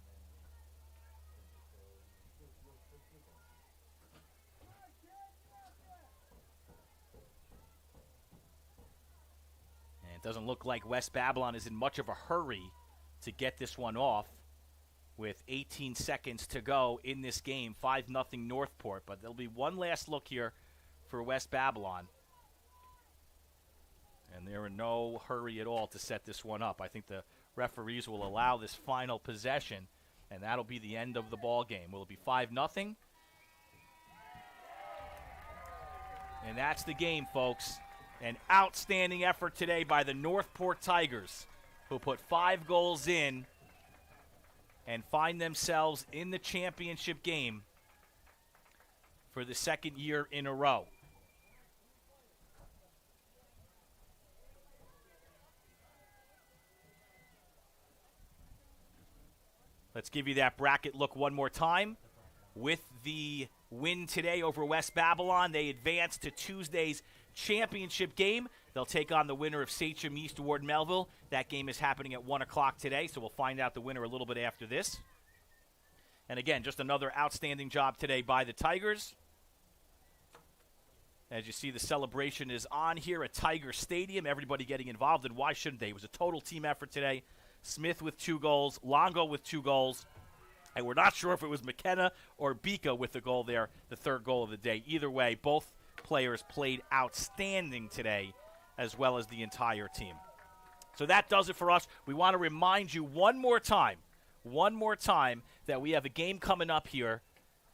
And it doesn't look like West Babylon is in much of a hurry to get this one off. With 18 seconds to go in this game, 5-0 Northport. But there'll be one last look here for West Babylon. And they're in no hurry at all to set this one up. I think the referees will allow this final possession, and that'll be the end of the ball game. Will it be 5-0? And that's the game, folks. An outstanding effort today by the Northport Tigers, who put 5 goals in and find themselves in the championship game for the second year in a row. Let's give you that bracket look one more time. With the win today over West Babylon, they advance to Tuesday's championship game. They'll take on the winner of Sachem East Ward Melville. That game is happening at 1 o'clock today, so we'll find out the winner a little bit after this. And again, just another outstanding job today by the Tigers. As you see, the celebration is on here at Tiger Stadium. Everybody getting involved, and why shouldn't they? It was a total team effort today. Smith with 2 goals, Longo with 2 goals, and we're not sure if it was McKenna or Bika with the goal there, the 3rd goal of the day. Either way, both players played outstanding today, as well as the entire team. So that does it for us. We want to remind you one more time, that we have a game coming up here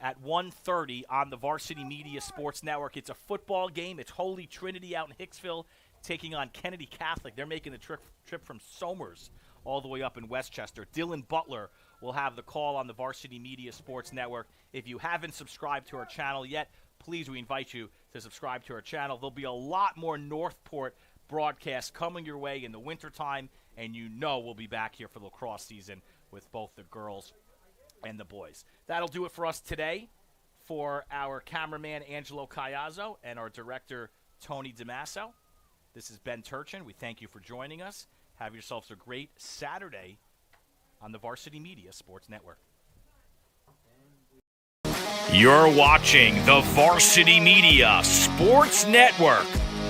at 1:30 on the Varsity Media Sports Network. It's a football game. It's Holy Trinity out in Hicksville taking on Kennedy Catholic. They're making the trip from Somers all the way up in Westchester. Dylan Butler will have the call on the Varsity Media Sports Network. If you haven't subscribed to our channel yet, please, we invite you to subscribe to our channel. There'll be a lot more Northport broadcasts coming your way in the wintertime, and you know we'll be back here for the lacrosse season with both the girls and the boys. That'll do it for us today. For our cameraman, Angelo Caiazzo, and our director, Tony DeMasso, this is Ben Turchin. We thank you for joining us. Have yourselves a great Saturday on the Varsity Media Sports Network. You're watching the Varsity Media Sports Network,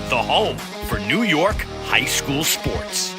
the home for New York high school sports.